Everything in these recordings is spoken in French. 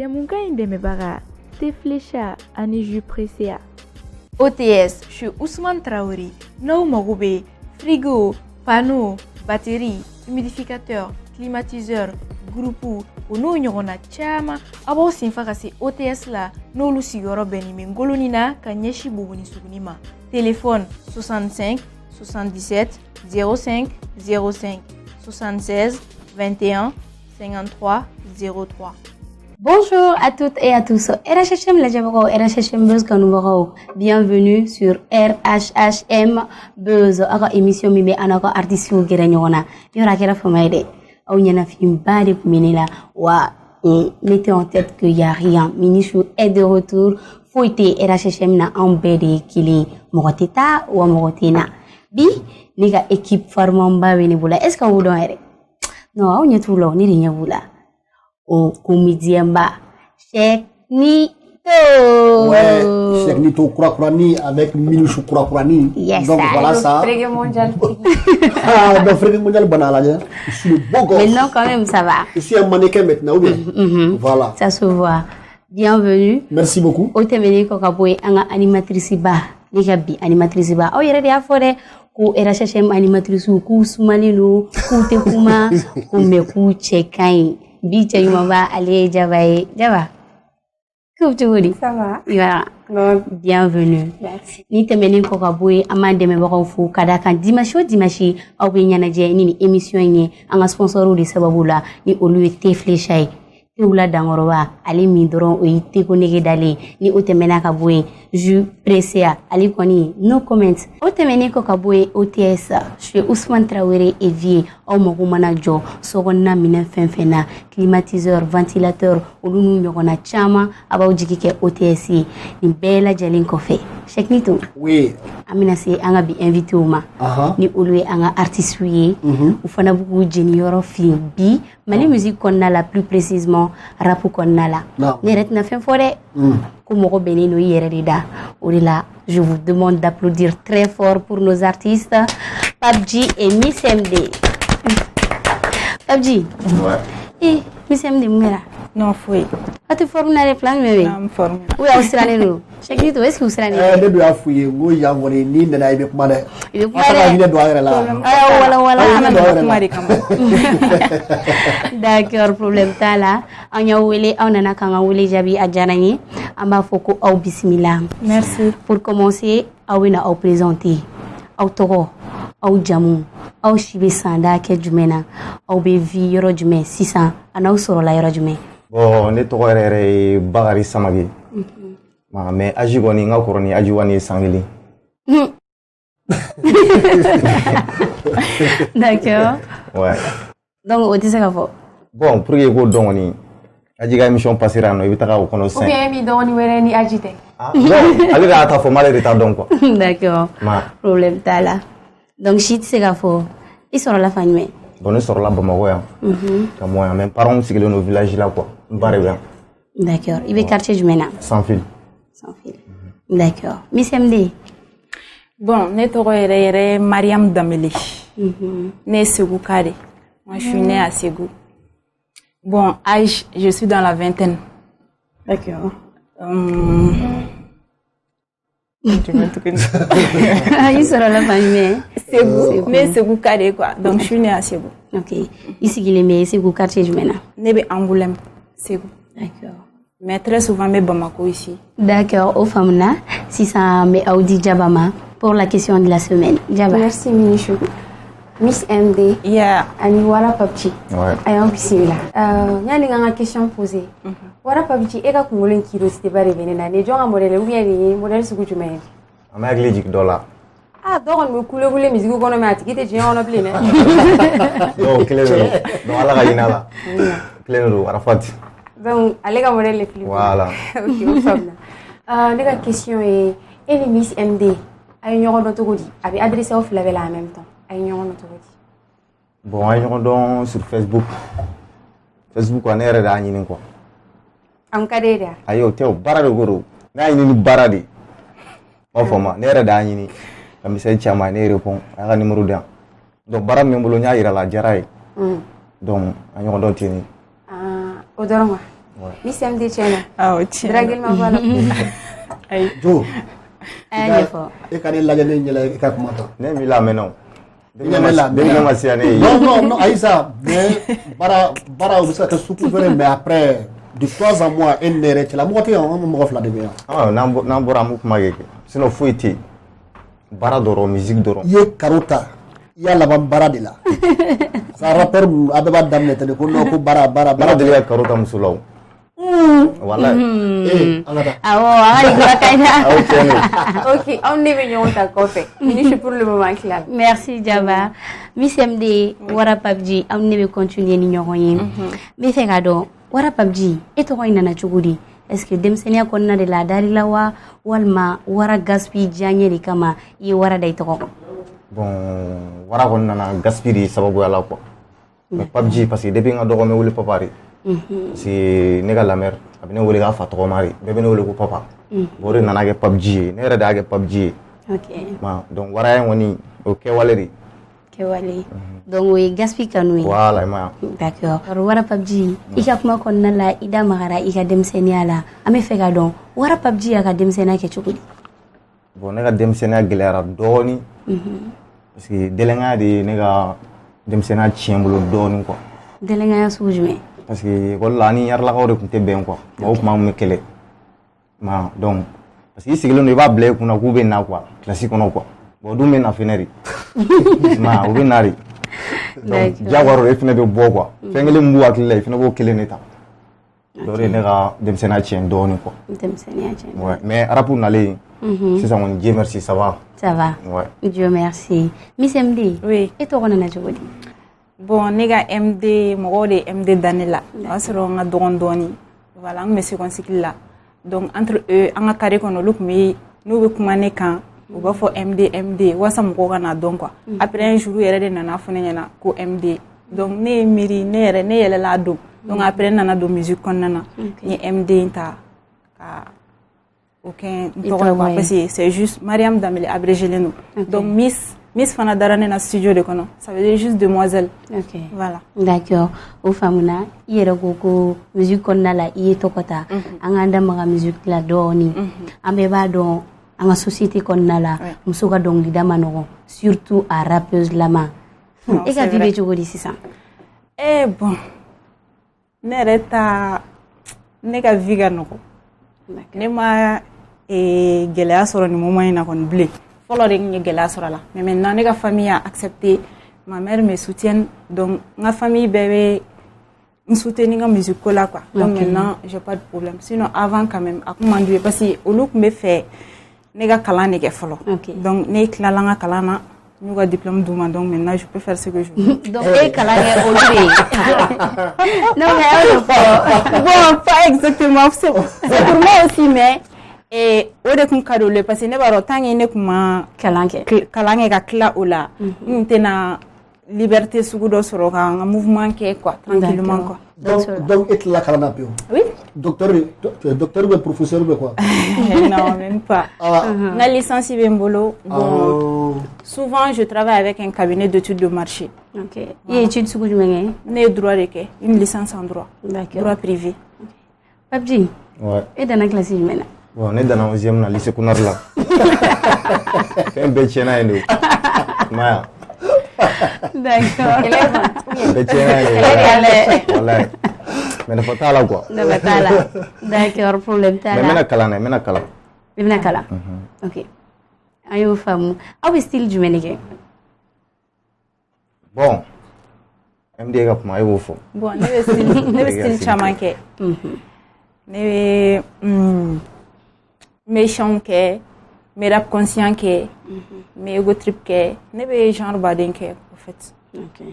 Munka Indemebara, Teflecha, Aniju Presea. OTS, je suis Ousmane Traoré. Nous Magoube, frigo, panneau, batterie, humidificateur, climatiseur, groupe, nous y a chama. Abo sinfaka si OTS la, nous lu sigoro benimi ngolonina kanyeshi bubuni sugunima. Téléphone 65 77 05 05 76 21 53 03. Bonjour à toutes et à tous. RHHM la Jabaro, RHHM Buzz Kanubaro. Bienvenue sur RHHM Buzz. Aga émission mime anaka artiste ou geranyona. Yora kera famaide. Au nyana film bade kumenela wa mettez en tête qu'il y a rien. Minichou est de retour. Fouité RHHM na ambede kili moroteta ou morotena. Bi niga équipe farmamba benibula. Est-ce que vous donnerez? Non, on y a tout là, ni rien vous là. Au comédien bas, Cheknito. Ouais, Cheknito Kurakurani avec Minuchou Kurakurani. Yes, donc voilà ça. Frégué mondial. Ah, donc Frégué mondial banal, je suis le beau gosse. Maintenant quand même ça va. Je suis un mannequin maintenant, ou bien? Voilà. Ça se voit. Bienvenue. Merci beaucoup. Au temene kokaboy anga animatrice ba, ligabi animatrice ba. Oh yere dia fore ko RHHM animatrice ku sumalino ku te kuma ku me ku chekai. Bicha yumaba allez Java. Comment tu veux dire? Ça va. Voilà. Non. Bienvenue. Merci. Ni temeni ko kaboy amande me bako fu kada kan dimanche au be nyana je ni émission ni anga sponsor de sababula ni olu te flechai. Teula dangoroba ali mi doron o yite ko nege dale ni o temena ka boy ju presea ali koni no comment o temene ko ka boy OTS je suis Ousmane Traoré et vie au mogumana jo sogonna minen fenfena climatiseur ventilateur olunu nyogona chama aba ujikike OTS ni bela jalin kofe Cheknito oui amina se anga bi invité uma ni olwe anga artiste wi u fana bugu jenior fi bi mali musique konna la plus précisément rap konna la ni retna fen fore ko moko benino yere da orila je vous demande d'applaudir très fort pour nos artistes PUBG et Miss MD. PUBG ouais Miss MD mera Non, fouille. Tu formes les plans, mais Non, forme. oui, Australie. Cheknito, est-ce que vous serez ne doit fouiller, vous y avez ni de la Ibekmade. Il est D'accord, problème ta là. On y a oulé, on en a quand on oulé jabi à Djanani. On va foko au bismillah. Merci. Pour commencer, on va présenter. Au toro, au jamu, au chibe sanda ke jumena, au bevi yoro jume 600, ana usoro la yoro jume. Bon, ne tɔgɔ yɛrɛ ye Bakari Samake. Mais âge kɔni n ka kɔrɔ ni âge wani ye san kelen. D'accord. Ouais. Donc, o tɛ se ka fɔ. Bon, pour que i k'o dɔn kɔni, âge ka émission passera nɔ i bɛ taga o kɔnɔ Ou bien mi dɔgɔni wɛrɛ ni aji tɛ. Non, ale de y'a ta fɔ m'ale de t'a dɔn quoi. D'accord. Problème t'a la. Donc, si tɛ se ka fɔ, i sɔrɔ la fan jumɛn? Bon, ne sɔrɔla Bamakɔ yan. Ka mɔ yan, mais parents sigilen don village la quoi. N ba de bɛ yan. D'accord. I bɛ quartier jumɛn na? Sans fil. Sans fil. D'accord. Miss MD? Bon, ne tɔgɔ yɛrɛ Mariam Damele. Ne Ségou Kade. Moi, je suis née à Ségou. Bon, âge, je suis dans la vingtaine. D'accord. Il sera la famille. Ségou. Ne Ségou Kade quoi. Donc, je suis née à Ségou. Ok. Ici, il est mais Ségou quartier jumɛn na? Ne bɛ Angoulême, Ségou. D'accord. Mais très souvent, je Bamako ici. D'accord. Au femmes si ça met Audi Jabama pour la question de la semaine. Jaba. Merci Minichou. Miss MD. Yeah. Ani wara PUBG. Ouais. Ayo bismillah. Nyani nga question posée. Wara PUBG e ka kungolo curiosité bare benena ne jonga modèle ou bien ni modèle sugu jumɛn. An bɛ hakili jigin dɔ la. Ah dɔgɔni bɛ kule musique kɔnɔ mais a tigi tɛ diɲɛ kɔnɔ bilen dɛ. Non, kelen de don. Donc ala ka hinɛ la. Kelen de don, Arafat. Donc ale ka modèle le plus. Voilà. Ok, o faamuya. Ne ka question ye e ni Miss MD a ye ɲɔgɔn dɔn cogo di? A bɛ adressé aw fila bɛɛ la en même temps. A ye ɲɔgɔn dɔn cogo di? Bon, an ye ɲɔgɔn dɔn sur Facebook. Facebook quoi, ne yɛrɛ de y'a ɲini quoi. An ka d'e de wa? Ayi o tɛ o, baara de ko don. Ne y'a ɲini ni baara de. M'a fɔ ma, ne yɛrɛ de y'a ɲini. Ka message caman ne répond, a y'a ka numéro di yan. Donc baara min bɛ n bolo n y'a yira la, a diyara ye. Donc an ɲɔgɔn dɔn ten. O dɔrɔn wa? Miss MD channel. Ah, tiens. Dragil ma voilà. Jo. Ayo fo. E ka ne lajɛ ne ɲɛla i ka kuma ta. Ne mi lamɛn o. Ɲɛmɛ Depuis ma siya ne ye. Non, Aïssa, mais bara o bɛ se ka kɛ suku fɛnɛ mais après de 3 ans mois e ne yɛrɛ cɛla mɔgɔ tɛ yan an mɔgɔ fila de bɛ yan. N'an bɔra an b'u kuma kɛ sinon foyi tɛ yen. Baara dɔrɔn musique dɔrɔn. I ye karo ta i y'a laban baara de la. Sa rappeur a bɛɛ b'a daminɛ ten de ko non ko baara. Baara deli ka karo ta muso la o. Walayi. An ka taa. Awɔ an ka nin kura ka ɲi dɛ. Aw cɛ ne. Ok, on ne bɛ ɲɔgɔn ta kɔfɛ. Je suis pour le moment clair. Merci Jaba. Miss MD Wara PUBG aw ne bɛ continuer ni ɲɔgɔn ye. N bɛ fɛ k'a dɔn Wara PUBG e tɔgɔ in nana cogo di? Est-ce que denmisɛnniya kɔnɔna de la a dar'i la wa walima Wara gaspi diyaɲɛ de kama i ye Wara da i tɔgɔ? Bon Wara kɔni nana gaspi de sababuya la quoi. Mais PUBG parce que depuis n ka dɔgɔ n bɛ wele papa de. Parce que ne ka lamɛn a bɛ ne wele k'a fa tɔgɔma de bɛɛ bɛ ne wele ko papa. O de nana kɛ PUBG ye ne yɛrɛ de y'a kɛ PUBG ye. Donc Wara in kɔni o kɛwale de. Kɛwale. Donc o ye gaspi kanu ye. Voilà i ma ye. D'accord. Wara PUBG i ka kuma kɔnɔna la i da magara i ka denmisɛnniya la an bɛ fɛ k'a dɔn Wara PUBG y'a ka denmisɛnniya kɛ cogo di? Bon ne ka denmisɛnniya gɛlɛyara dɔɔni. Parce que dɛlɛngaya de ye ne ka denmisɛnniya tiɲɛ n bolo dɔɔni quoi. Dɛlɛngaya sugu jumɛn? Parce que école la ni yarlakaw de tun tɛ bɛn quoi. Mɔgɔw tun b'an kɛlɛ. Donc parce que i sigilen don i b'a bila i kunna k'u bɛ na quoi classe kɔnɔ quoi. Bon dun bɛ na fɛnɛ de. U bɛ na de. Donc jagoya e fɛnɛ bɛ bɔ quoi. Fɛn kelen min b'u hakili la i fɛnɛ b'o kelen de ta. Donc o de ye ne ka denmisɛnniya tiɲɛ dɔɔni quoi. Denmisɛnniya tiɲɛ. Ouais mais arabu nalen sisan kɔni Dieu merci ça va. Ça va. Ouais. Dieu merci. Miss MD. Oui. E tɔgɔ nana cogo di? Bon ne ka MD mɔgɔw de MD da ne la. O y'a sɔrɔ n ka dɔgɔn dɔɔni. Voilà n tun bɛ seconde cycle la. Donc entre eux an ka carré kɔnɔ olu tun bɛ n'u bɛ kuma ne kan u b'a fɔ MD walasa mɔgɔw ka n'a dɔn quoi. Après un jour yɛrɛ de nana fɔ ne ɲɛna ko MD. Donc ne ye miiri ne yɛlɛla a don. Donc après n nana don musique kɔnɔna na. N ye MD in ta ka o kɛ n tɔgɔ ye quoi parce que c'est juste Mariam Dambele abrégé len don. Donc Miss fana dara ne na studio de kɔnɔ ça veut dire juste demoiselle. Ok. Voilà. D'accord. O faamuna i yɛrɛ ko musique kɔnɔna la i ye tɔgɔ ta an k'an da maga musique la dɔɔni. An bɛɛ b'a dɔn an ka société kɔnɔna la muso ka dɔnkilida ma nɔgɔn surtout a rappeuse lama. E ka vie bɛ cogo di sisan? Bon ne yɛrɛ ne ka vie ka nɔgɔn. Ne ma gɛlɛya sɔrɔ nin moment in na kɔni bilen. Fɔlɔ de n ye gɛlɛya sɔrɔ a la mais maintenant ne ka famille a accepté, ma mère me soutient donc n ka famille bɛɛ bɛ n soutenir n ka musique ko la quoi. Donc maintenant j'ai pas de problème sinon avant quand même a kun man d'u ye parce que olu tun bɛ fɛ ne ka kalan de kɛ fɔlɔ. Donc ne tilala n ka kalan na n y'u ka diplôme d'u ma donc maintenant je peux faire ce que je veux. Donc e ye kalan kɛ olu de ye. Non mais aw de fɔ. Bon pas exactement c'est pour moi aussi mais o de kun ka di olu ye parce que ne b'a dɔn tant que ne kun ma kalan kɛ ka tila o la n kun tɛna liberté sugu dɔ sɔrɔ ka n ka mouvement kɛ quoi tranquillement quoi. Donc e tilala kalan na pewu. Oui. Docteur ou professeur ou quoi? Non même pas. N ka licence bɛ n bolo. Bon souvent je travaille avec un cabinet d'études de marché. Ok. I ye étude sugu jumɛn kɛ? Ne ye droit de kɛ une licence en droit. D'accord. Droit privé. PUBG. Ouais. E danna classe jumɛn na? Bon ne danna 11e na lycée Kunar la. Fɛn bɛɛ tiɲɛna yen de o. Maya. D'accord. Bɛɛ tiɲɛna yen de. Walayi. Mais nafa t'a la quoi. Nafa t'a la. D'accord, problème t'a la. Mais n bɛna kalan na n bɛna kalan. I bɛna kalan. Ok. An y'o faamu. Aw bɛ style jumɛn de kɛ? Bon. MD ka kuma e b'o fɔ. Bon ne bɛ style caman kɛ. Ne bɛ méchant kɛ, me rap conscient kɛ, me ego trip kɛ, ne bɛ genre baden kɛ en fait. Ok.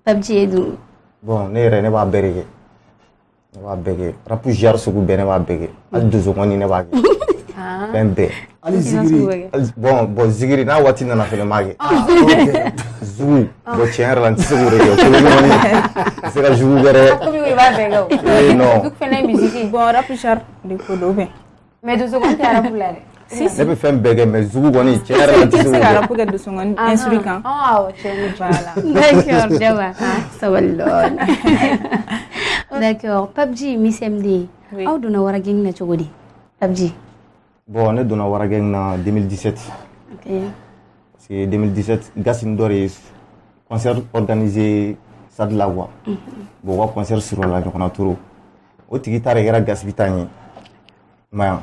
PUBG ye dun? Bon ne yɛrɛ ne b'a bɛɛ de kɛ. Ne b'a bɛɛ kɛ. Rap genre sugu bɛɛ ne b'a bɛɛ kɛ. Hali dusukɔni ne b'a kɛ. Fɛn bɛɛ. Hali zigiri. Bon zigiri n'a waati nana fɛnɛ m'a kɛ. Zugu. Bon tiɲɛ yɛrɛ la n tɛ se k'o de kɛ. Kolokɔni n tɛ se ka zugu kɛ dɛ. Komi i b'a bɛɛ kɛ o. Non. Duk fɛnɛ musique. Bon rap genre de ko do bɛ. Mais dusukun tɛ arabu la dɛ. Ne bɛ fɛn bɛɛ kɛ mais zugu kɔni tiɲɛ yɛrɛ la n tɛ se k'o Se ka kɛ. rap kɛ dusukɔni instru kan. Awɔ cɛ ni Voilà. D'accord, Jaba. Sabali dɔɔni. D'accord. PUBG, Miss MD. Oui. Aw donna wara geng na cogo di? PUBG. Bon, ne donna wara geng na 2017. Ok. C'est 2017 Gassin Dore concert organisé Stade La Voix. Bon, wa concert sur la ɲɔgɔnna toro. O tigi ta de kɛra gas bi ta ɲe. Ma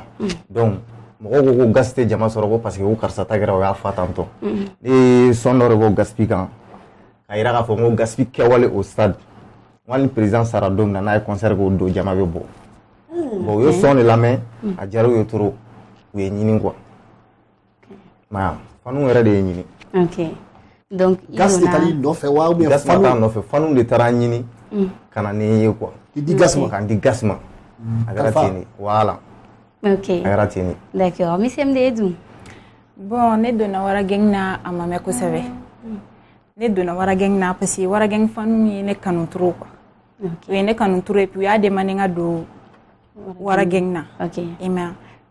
donc mɔgɔw ko ko gas tɛ jama sɔrɔ ko parce que ko karisa ta kɛra o y'a fa tantɔ. Ne ye son dɔ de bɔ gas bi kan. Ka yira k'a fɔ ko gas bi kɛwale au stade. N ni président sara don min na n'a ye concert k'o don jama bɛ bɔ. Bon u ye son de lamɛn a diyara u ye trop u ye ɲini quoi. Ma fanu yɛrɛ de ye ɲini. Ok. Donc Gas de tali nɔfɛ wa ou bien gas ma taa nɔfɛ fanu de taara ɲini ka na ni ye quoi. I di gas ma. Ka n di gas ma. A kɛra ten de voilà. Ok. A kɛra ten de. D'accord. Miss MD dun? Bon, ne donna wara geng na a ma mɛn kosɛbɛ. Ne donna wara geng na parce que wara geng fanu ye ne kanu trop quoi. Ok. U ye ne kanu trop et puis u y'a demandé n ka don wara geng na. Ok.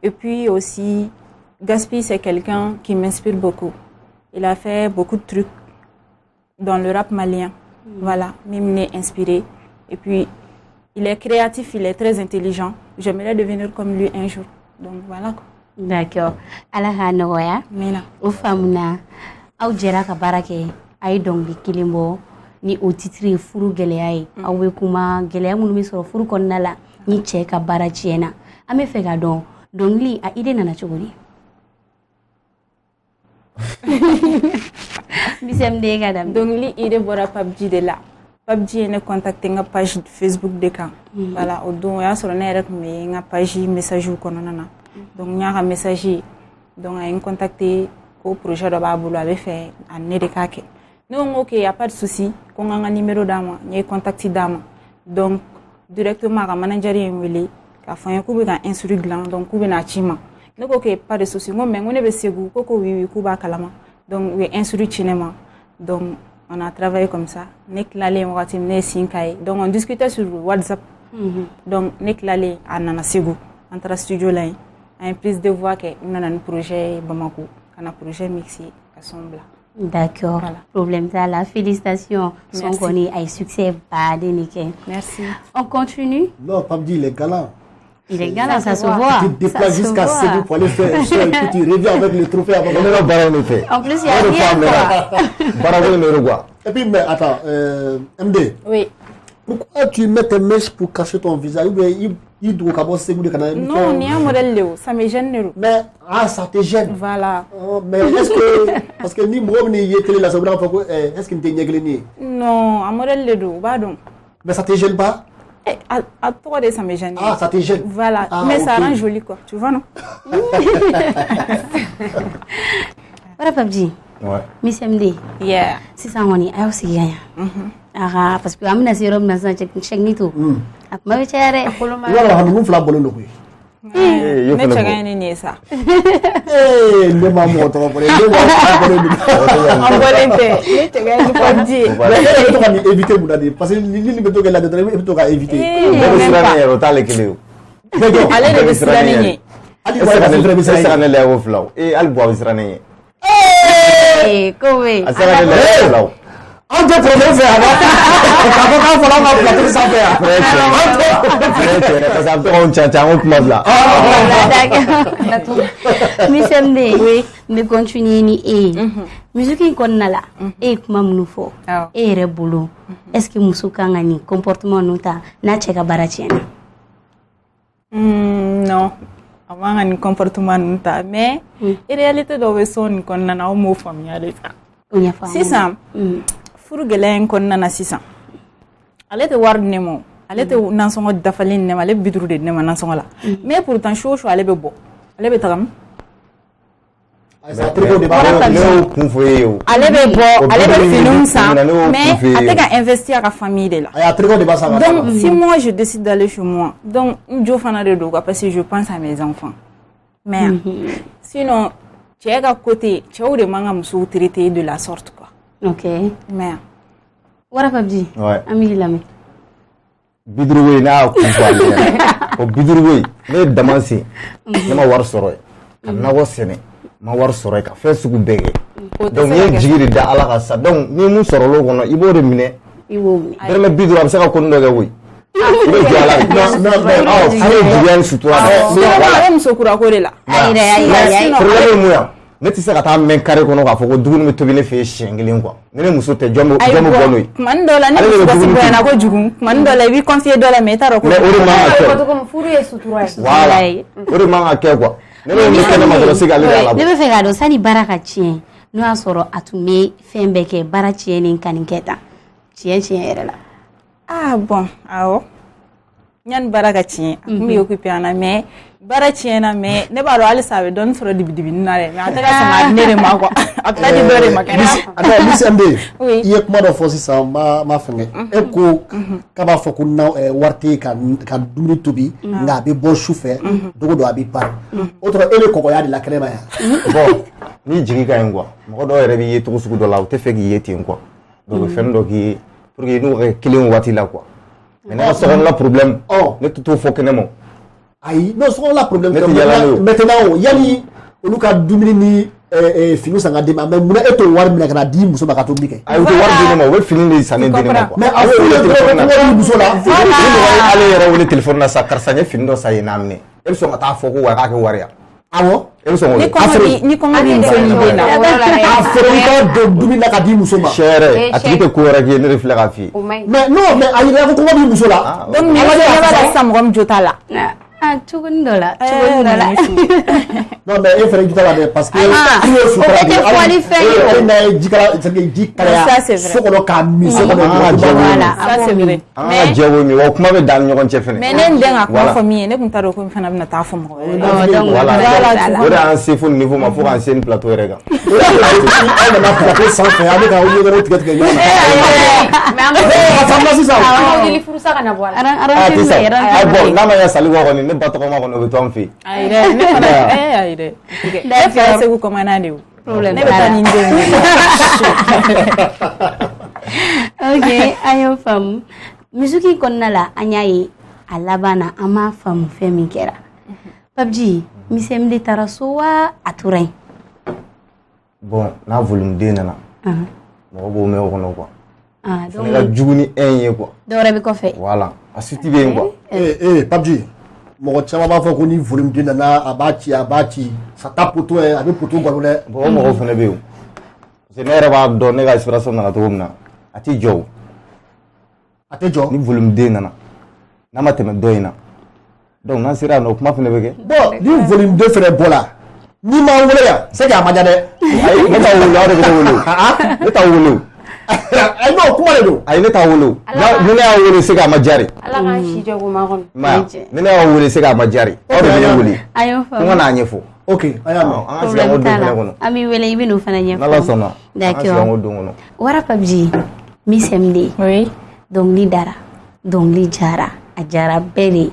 Et puis aussi, Gaspi, c'est quelqu'un qui m'inspire beaucoup. Il a fait beaucoup de trucs dans le rap malien. Voilà, même m'est inspiré. Et puis, il est créatif, il est très intelligent. J'aimerais devenir comme lui un jour. Donc voilà quoi. D'accord. Ala ka nɔgɔya. Mina. O faamuna aw jɛra ka baara kɛ a ye dɔnkili kelen bɔ ni o titiri ye furu gɛlɛya ye aw bɛ kuma gɛlɛya minnu bɛ sɔrɔ furu kɔnɔna la ni cɛ ka baara tiɲɛna an bɛ fɛ ka dɔn dɔnkili a idée nana cogo di? Bisɛmde ka daminɛ. Donc lui, il est bora PUBG de là. PUBG est contacté na page Facebook de kan. Voilà, au don ya sɔrɔ ne yɛrɛ tun bɛ n ka page message kɔnɔna na. Donc n y'a ka message donc a ye n contacté ko projet dɔ b'a bolo a bɛ fɛ a ne de k'a kɛ. Ne ko n ko ok, y a pas de souci ko n ka n ka numéro d'a ma, n ye contact d'a ma. Donc directement a ka manager ye n wele k'a fɔ n ye k'u bɛ ka instru dilan donc k'u bɛ n'a ci n ma. Ne ko ok, pas de souci. N ko mais n ko ne bɛ Segu ko oui oui k'u b'a kalama. Donc u ye instru ci ne ma. Donc on a travaillé comme ça. Ne tilalen wagati min ne ye sin k'a ye. Donc on discutait sur WhatsApp. Donc ne tilalen a nana Segu an taara studio la yen. An ye prise de voix kɛ u nana ni projet ye Bamako ka na projet mixé ka son bila. D'accord. Voilà. Problème ça là. Félicitations. Son Merci. kɔni a ye succès baden de kɛ. Merci. On continue. Non, PUBG, il est galant. Il est galant, ça se voit. voit. Tu te déplaces Ça se jusqu'à voit. Segu pour aller faire un show et puis tu reviens avec le trophée avant. Ne ka baara in de fɛ. En plus, il y a rien quoi. Baara ko in de don quoi. Et puis, mais attends, MD, Oui. pourquoi tu mets tes mèches pour cacher ton visage? Ou bien il doit avoir Segu de Canada. Non, ni un modèle Léo, ça me gêne Léo. Mais, ça te gêne. Voilà. Oh, mais est-ce que, parce que ni moi, ni télé la Sabra, est-ce qu'il t'est négligé? Non, un modèle Léo, pardon. Mais ça te gêne pas? À toi, ça me gêne. Ah, ça te gêne. Voilà, Ah, mais ça ok. rend joli quoi, tu vois non? Voilà PUBG. Ouais. Miss MD. Yeah. Sisan kɔni a y'aw sigi ka yan. Aha, parce que an bɛna se yɔrɔ min na sisan cɛkini ni to. A kuma bɛ caya dɛ. I b'a dɔn ninnu fila bɔlen don koyi. yo Ne fana cɛ bɔ. ka ɲi ni nin ye sa. Ne ma mɔgɔ tɔgɔ fɔ dɛ, ne ma bɔlen don. An bɔlen tɛ, ne cɛ ka ɲi ni PUBG ye. Mais e bɛ to ka nin éviter mun na de parce que ni nin bɛ to kɛ lajɛ dɔrɔn i bɛ to ka éviter. Bɛɛ bɛ siran ne yɛrɛ o t'ale kelen o. Ale de bɛ siran ne ɲɛ. Hali Est-ce wari ka fɛn fɛn bɛ que siran ne lajɛ o fila o. Hali bu a bɛ siran ne ɲɛ. Ko bɛ. A sera ne lajɛ o fila o. An tɛ problème fɛ a b'a k'a fɔ k'a fɔra an ka plateau sanfɛ yan. Frère cɛ parce que a bɛ to k'anw ca an ko kuma bila. Miss MD. Oui. N bɛ continuer ni e ye. Musique in kɔnɔna la e ye kuma minnu fɔ. Awɔ. E yɛrɛ bolo est-ce que muso kan ka nin comportement ninnu ta n'a cɛ ka baara tiɲɛna? Non. A man ka nin comportement ninnu ta mais réalité dɔw bɛ son nin kɔnɔna na aw m'o faamuya de sa. O ɲɛfɔ an ɲɛna. Sisan furu gɛlɛya in kɔnɔna na sisan ale tɛ wari di ne ma o, ale tɛ nansɔngɔ dafalen di ne ma, ale bɛ 50 de di ne ma nansɔngɔ la mais pourtant su o su ale bɛ bɔ ale bɛ taga min Sa tricot de b'a Voilà, bolo. Ne y'o kun fɔ e ye o. ale bɛ bɔ ale bɛ finiw san ne y'o mais kun f'i ye a o. tɛ ka investir a ka famille de la. A y'a tricot de b'a sa. Donc si moi je décide d'aller chez moi donc n jo fana de don quoi parce que je pense à mes enfants mais sinon cɛ ka côté cɛw de man ka musow traiter de la sorte quoi Ok. mais Wara PUBG. Ouais. An b'i lamɛn. Biduuru n'a y'a kun fɔ ale ɲɛna o biduuru ne ye dama sen ne ma wari sɔrɔ yen ka nakɔ sɛnɛ n ma wari sɔrɔ yen ka fɛn sugu bɛɛ kɛ donc n ye jigi de da ala ka sa donc ni mun sɔrɔ l'o kɔnɔ i b'o de minɛ I b'o minɛ. dɔrɔmɛ 50 a bɛ se ka ko nin dɔ kɛ koyi i bɛ jɔ a la juguya ni sutura a bɛ muso kura ko de la problème ye mun ye ne tɛ se ka taa mɛn carré kɔnɔ k'a fɔ ko dumuni bɛ tobi ne fɛ yen siɲɛ kelen quoi ne ni muso tɛ jɔn bɛ bɔ n'o ye kumani dɔ la ne dusukasi bonyana kojugu kumani dɔ la i b'i confier dɔ la mais i t'a dɔn ko mais o de man ka kɛ furu ye sutura ye voilà o de man ka kɛ quoi ne bɛ min kɛ ne ma dɔrɔn se k'ale de ala bɔ ne bɛ fɛ k'a dɔn sani baara ka tiɲɛ n'o y'a sɔrɔ a tun bɛ fɛn bɛɛ kɛ baara tiɲɛlen ka nin kɛ tan tiɲɛ yɛrɛ la ah bon awɔ yani baara ka tiɲɛ a tun bɛ occupé an na mais baara tiɲɛna mais ne b'a dɔn halisa a bɛ dɔɔni sɔrɔ dibidibinin na dɛ mais a tɛ ka sɔn ka di ne de ma quoi a bɛ taa di dɔ de ma kɛnɛ Miss MD i ye kuma dɔ fɔ sisan ma fɛngɛ e ko k'a b'a fɔ ko wari tɛ ka dumuni tobi nka a bɛ bɔ su fɛ dogo don a bɛ ban o tora e bɛ kɔgɔya de la kɛnɛ ma yan bon ni jigi ka ɲi quoi mɔgɔ dɔw yɛrɛ b'i ye cogo sugu dɔ la u tɛ fɛ k'i ye ten quoi donc u bɛ fɛn dɔ k'i ye pour que n'u ka kɛ kelen waati la quoi mais ne ka sokɔnɔla problème ne tɛ t'o fɔ kɛnɛ ma ayi non sokɔnɔla problème ne tɛ yala n'o ye maintenant yanni olu ka dumuni ni fini san ka di ma mais munna e t'o wari minɛ ka na di muso ma ka tobili kɛ ayi u tɛ wari di ne ma u bɛ fini de san ne di ne ma quoi mais a fɔ ye dɔrɔn ko wari muso la ni mɔgɔ ye ale yɛrɛ wele téléphone na sa karisa n ye fini dɔ san yen n'a minɛ e bɛ sɔn ka taa fɔ ko wa k'a kɛ wari yan awɔ e bɛ sɔn k'o ni kɔngɔ b'i muso ni den na a feere i ka don dumuni na ka di muso ma sɛ yɛrɛ a tigi tɛ ko wɛrɛ k'i ye ne de filɛ k'a f'i ye mais non mais a yira ko kɔngɔ b'i muso la donc ne b'a la sisan mɔgɔ min jo t'a la cogonin dɔ la non mais e fɛnɛ jita la dɛ parce que i ye sutura de e n'a ye ji kalaya so kɔnɔ k'a min so kɔnɔ an ka jɛ wo min wa kuma bɛ dan ni ɲɔgɔn cɛ fɛnɛ mais ne n den ka kuma fɔ min ye ne tun t'a dɔn ko n fana bɛna taa fɔ mɔgɔ wɛrɛ o de y'an se fo niveau ma fo k'an se ni plateau yɛrɛ kan aw nana plateau sanfɛ an bɛ ka wele tigɛ tigɛ ɲɔgɔn na mais an ka sisan wuli furusa ka na bɔ a la bon n'a ma ɲɛ sali kɔ kɔni ne ba tɔgɔma kɔni o bɛ to an fɛ yen ayi dɛ ne fana ayi dɛ ne fa ye segu kɔmana de o ne bɛ taa ni n denw ye ok an y'o faamu musique kɔnɔna la an y'a ye a laban na an m'a faamu fɛn min kɛra Papi Miss MD taara so wa a tora yen bon n'a volume 2 nana mɔgɔ b'o mɛn o kɔnɔ quoi donc ne ka jugu ni 1 ye quoi dɔwɛrɛ bɛ kɔfɛ voilà a suite bɛ yen quoi Papi mɔgɔ caman b'a fɔ ko ni volume 2 nana a b'a ci ça tape poto a bɛ poto galo dɛ bon o mɔgɔw fana bɛ yen parce que ne yɛrɛ b'a dɔn ne ka inspiration nana cogo min na a tɛ jɔ o a tɛ jɔ ni volume 2 nana n'a ma tɛmɛ dɔ in na donc n'an sera yan nɔ kuma fana bɛ kɛ bon ni volume 2 fɛnɛ bɔra n'i m'an wele yan c'est que a ma diya dɛ ayi ne t'a wele aw de bɛ ne wele ne t'a wele ayi non kuma de don ayi ne t'a wele ni ne y'a wele c'est que a ma diya de ala k'an si jɔ ko ma kɔnɔ ni ne y'a wele c'est que a ma diya de aw de bɛ ne wele a y'o n faamu ka n'a ɲɛfɔ ok an y'a mɛn an ka sigi an ko don fana kɔnɔ an b'i wele i bɛ n'o fana ɲɛfɔ n'Ala sɔnna an ka sigi an ko don kɔnɔ wara Papi Miss MD oui dɔnkili dara dɔnkili jara a jara bɛɛ de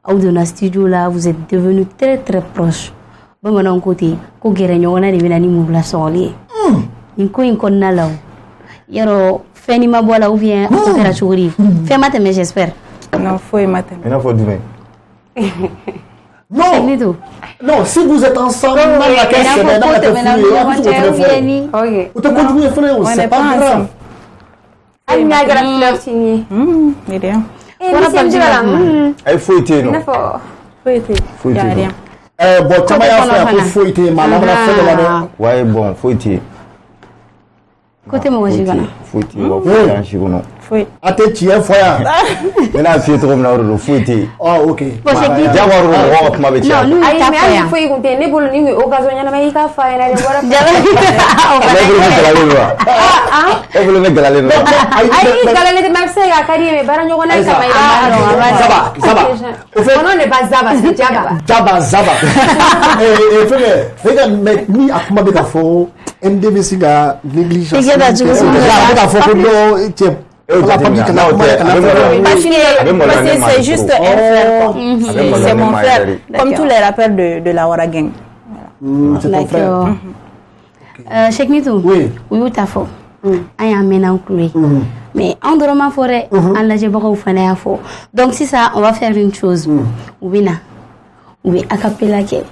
aw donna studio la vous êtes devenus très très proches bamananw ko ten ko gɛrɛ ɲɔgɔnna de bɛna ni murula sɔgɔli ye nin ko in kɔnɔna la o yɔrɔ fɛn ni ma bɔ la ou bien a ko kɛra cogo di fɛn ma tɛmɛ j'espère non foyi ma tɛmɛ i n'a fɔ jumɛn non non si vous êtes ensemble n'a la kɛ sɛbɛn n'a ka kɛ furu ye a bɛ se k'o fɛnɛ fɔ o tɛ kojugu ye fɛnɛ o c'est pas grave hali n'a kɛra fleur signé ni rien Miss MD la ayi foyi tɛ yen nɔ foyi tɛ foyi tɛ yen nɔ bon caman y'a fɔ yan ko foyi tɛ yen mais a labanna fɛn dɔ la dɛ wayi bon foyi tɛ yen ko tɛ mɔgɔ si kɔnɔ foyi tɛ yen wa foyi t'an si kɔnɔ foyi a tɛ tiɲɛ fɔ yan ne n'a f'i ye cogo min na o de don foyi tɛ yen ok diyagoya de don mɔgɔw ka kuma bɛ caya ayi mais hali foyi kun tɛ yen ne bolo ni occasion ɲɛnama i k'a fɔ a ɲɛna de bɔra e bolo ne galalen don ayi galalen tɛ mais a bɛ se ka k'a ka di ye mais baara ɲɔgɔnna in kama i b'a dɔn Zaba au fait non ne pas Zaba c'est Jaba fɛnkɛ mais ni a kuma bɛ ka fɔ MD bɛ se ka négligence I kɛ taa cogo sugu dɔ la. a bɛ ka fɔ ko non cɛ c'est juste un frère quoi. C'est mon frère comme tous les rappeurs de la Wara Gang. c'est ton frère Cheikh Mitou oui u y'u ta fɔ an y'a mɛn an kulo ye mais an dɔrɔn ma fɔ dɛ an lajɛbagaw fana y'a fɔ donc sisan on va faire une chose u bɛ na u bɛ acapella kɛ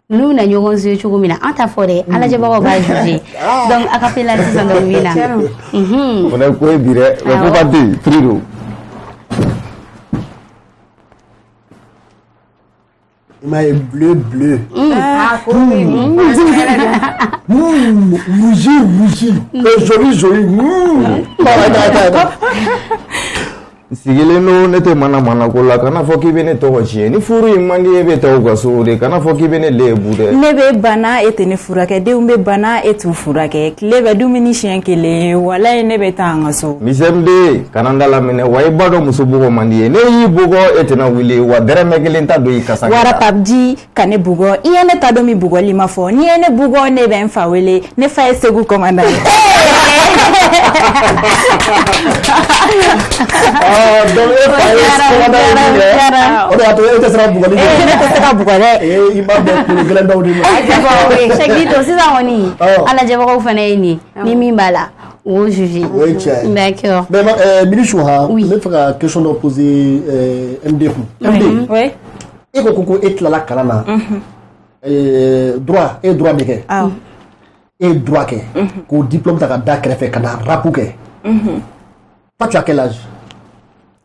ninnu bɛna ɲɔgɔn jouer cogo min na an t'a fɔ dɛ an lajɛbagaw b'a juger donc acapella sisan donc u bɛ na o ne ko ye bi dɛ mais ko ka di prix don Il m'a dit bleu. Rougi. Joli. sigilen no ne tɛ mana ko la kana fɔ k'i bɛ ne tɔgɔ tiɲɛ ni furu in man di e bɛ taa u ka so de kana fɔ k'i bɛ ne lebu dɛ ne bɛ bana e tɛ ne furakɛ denw bɛ bana e t'u furakɛ tile bɛ dumuni siɲɛ kelen walayi ne bɛ taa an ka so misɛmden kana n da laminɛ wa i ba dɔn muso bugɔ man di ye ne y'i bugɔ e tɛna wuli wa dɛrɛmɛ kelen ta don i kasa wara papji ka ne bugɔ i ye ne ta dɔn min bugɔli ma fɔ n'i ye ne bugɔ ne bɛ n fa wele ne fa ye Segu commandant donc e fa ye commandant o de y'a to e tɛ se ka bugɔli kɛ ne tɛ se ka bugɔ dɛ i b'a bɛn kulu gɛlɛn dɔw de ma Cheikhnito sisan kɔni an lajɛbagaw fana ye nin ni min b'a la o juger o ye tiɲɛ ye d'accord mais Milichou ne bɛ fɛ ka question dɔ poser MD kun MD oui e ko e tilala kalan na droit e droit de kɛ e droit kɛ k'o diplôme ta ka da kɛrɛfɛ ka na rap kɛ toi tu as quel âge?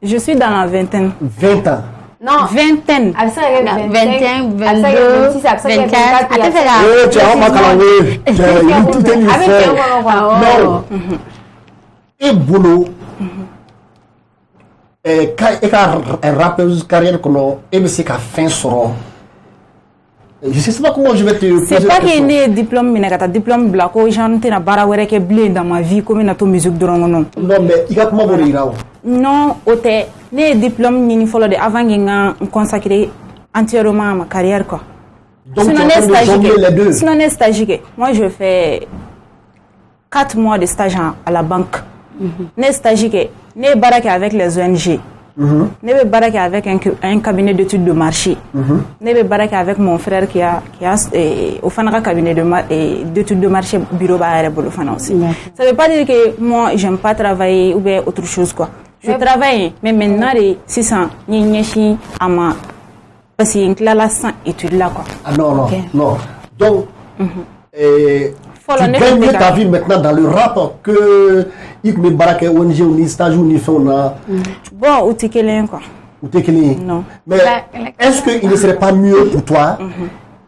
Je suis dans la vingtaine. 20 ans. Non. Vingtaine. 21, 22, 24. Tu as ma calendrier. Non. Et boulot. Et quand rappeuse carrière qu'on a aimé c'est qu'à fin sera. Je sais pas comment je vais te. C'est pas qu'il y ait diplôme, mais il diplôme blanc. J'en ai un barawere qui est blé dans ma vie comme une autre musique de non. Non mais il y a comment vous dire? Non, autre. Les diplômes ni follow de avant qu'il consacré entièrement à ma carrière quoi. Donc tu as jongler les deux. Sinon on est stagiaire. Moi je fais 4 mois de stage à la banque. Ne stagiaire, ne baraque avec les ONG. Ne vais baraquer avec un cabinet d'études de marché. Ne vais baraquer avec mon frère qui a au Fanara cabinet d'études de marché bureau à aussi. Ça ne veut pas dire que moi j'aime pas travailler ou bien autre chose quoi. Je travaille mais maintenant les 600 ni à ma parce qu'il y a la 100 études là quoi. Ah non. Donc tu gagnes mieux ta vie maintenant dans le rap que il me baraque ONG ou ni stage ou ni fait on a. Bon, ou t'es quelqu'un quoi. Ou t'es quelqu'un. Non. Mais est-ce qu'il ne serait pas mieux pour toi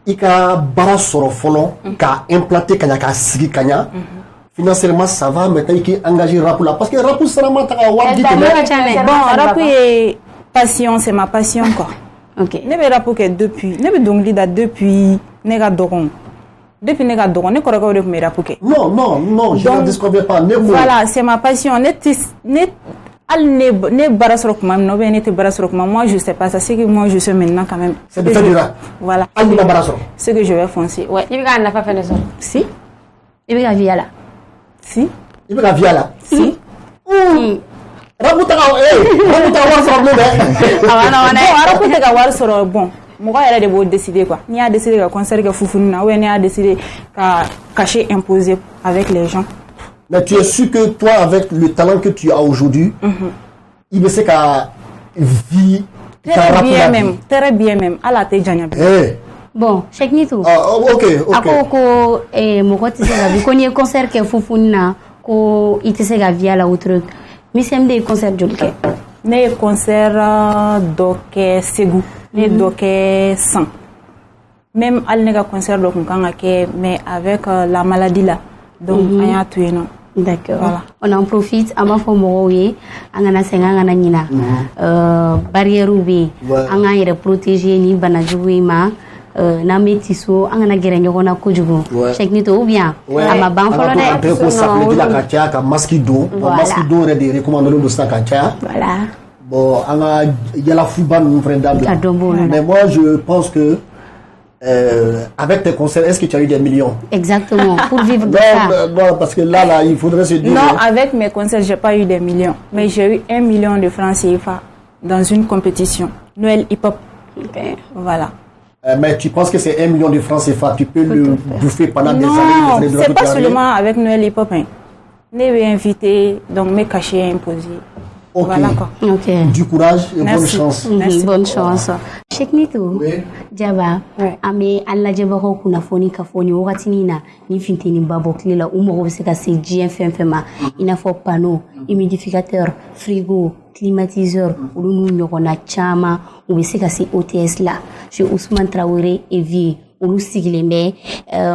il ka bara soro folo ka implanter kanya ka sigi kanya financièrement ça va maintenant il est engagé rap là parce que rap sera ma ta wa dit bon rap est passion c'est ma passion quoi. OK. Ne be rap que depuis ne be dongli da depuis ne ga dogon. Depuis ne ga dogon ne koroko de me rap que. Non, je ne disconviens pas. Voilà, c'est ma passion. Ne barasrok mam no ben ne barasrok mam moi je sais pas ça c'est que moi je sais maintenant quand même. C'est de faire du rap. Voilà. C'est que je vais foncer. Ouais. Il va n'a pas fait ça. Si. Il va via là. Si. Il va via là. Si. Rabuta war soro bleu rabuta ga war soro bon. Moi elle a de décider quoi. Ni a décidé ka concert ka fufunu na ou ni a décidé ka cacher imposer avec les gens. Mais tu es sûr que toi, avec le talent que tu as aujourd'hui, il me sait qu'à vie. Très bien même. À la tête, bon, Cheikhnito. Ok. Ako moko tise ga vi konye concert ke fufuna ko itise ga via la autre. Mi semde concert jolke. Ne concert doke Segu, ne doke 100. Même al nega concert do kanga ke mais avec la maladie là. Donc aya tué non. D'accord. Voilà. On en profite ama fo mo ye angana senga ngana nyina barrière ubi anga yere protéger ni banajuwi ma na metiso angana gere nyona kojugo Cheikhnito ou bien ama ban folo de ko s'appeler la katia ka maskido re de recommander le sta katia. Voilà. Bon anga yala fuban vrendable. Mais moi je pense que avec tes concerts, est-ce que tu as eu des millions? Exactement, pour vivre de ça. Non, parce que là, il faudrait se dire... Non, avec mes concerts, j'ai pas eu des millions. Mais j'ai eu 1 million de francs CFA dans une compétition. Noël Hip Hop. Okay. Voilà. Mais tu penses que c'est 1 million de francs CFA, tu peux le bouffer pendant des années? Non, c'est pas seulement avec Noël Hip Hop. Ne vais inviter, donc me cacher, imposer. Ok. Voilà quoi. Okay. Du courage et bonne chance. Merci. Bonne chance. Cheikhnito. Oui. Jaba. Ame alla jaba ko kuna foni ka foni wakati nina ni finteni babo klela umo ko se ka se GFM ina fo panneau, humidificateur, frigo, climatiseur, ulu nyoko na chama ou se ka se OTS là. chez Ousmane Traoré et Vie. Olu sigilen bɛ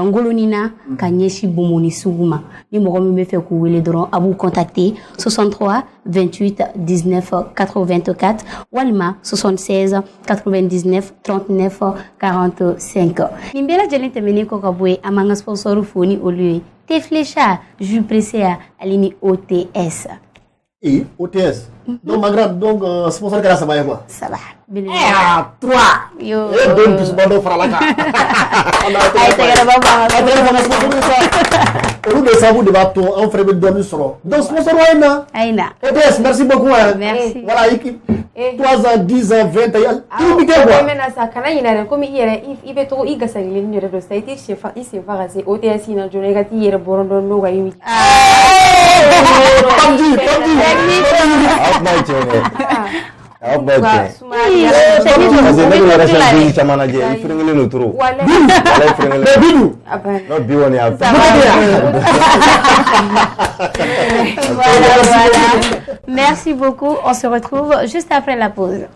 ngoloni na ka ɲɛsi bomoni sugu ma ni mɔgɔ min bɛ fɛ k'u wele dɔrɔn a b'u contacter 63 28 19 84 walima 76 99 39 45 nin bɛɛ lajɛlen tɛmɛnen kɔ ka bɔ yen an b'an ka sponsor fo ni olu ye Teflecha jus pressé ale ni OTS. Et OTS. Donc, ma grande, donc, sponsor kɛra 3 ye quoi? Ça va. 3. Yo. Et donc, tu se fara la kan. Ayi tɛgɛrɛ ba ban. A tɛgɛrɛ ban sponsor sa. Olu de sabu de b'a to an fɛnɛ bɛ dɔɔnin sɔrɔ. Donc, sponsor wa na. Aïna. OTS, merci beaucoup. Merci. Voilà, équipe. 3 ans, 10 ans, 20 ans. Tout bi kɛ quoi? Maintenant ça kana ɲinɛ dɛ komi i yɛrɛ i bɛ to i gasalilen yɛrɛ dɔ sa i tɛ i sen fa ka se OTS in na joona i ka t'i yɛrɛ bɔrɔn dɔn n'o ka i wuli. Merci beaucoup. On se retrouve juste après la pause.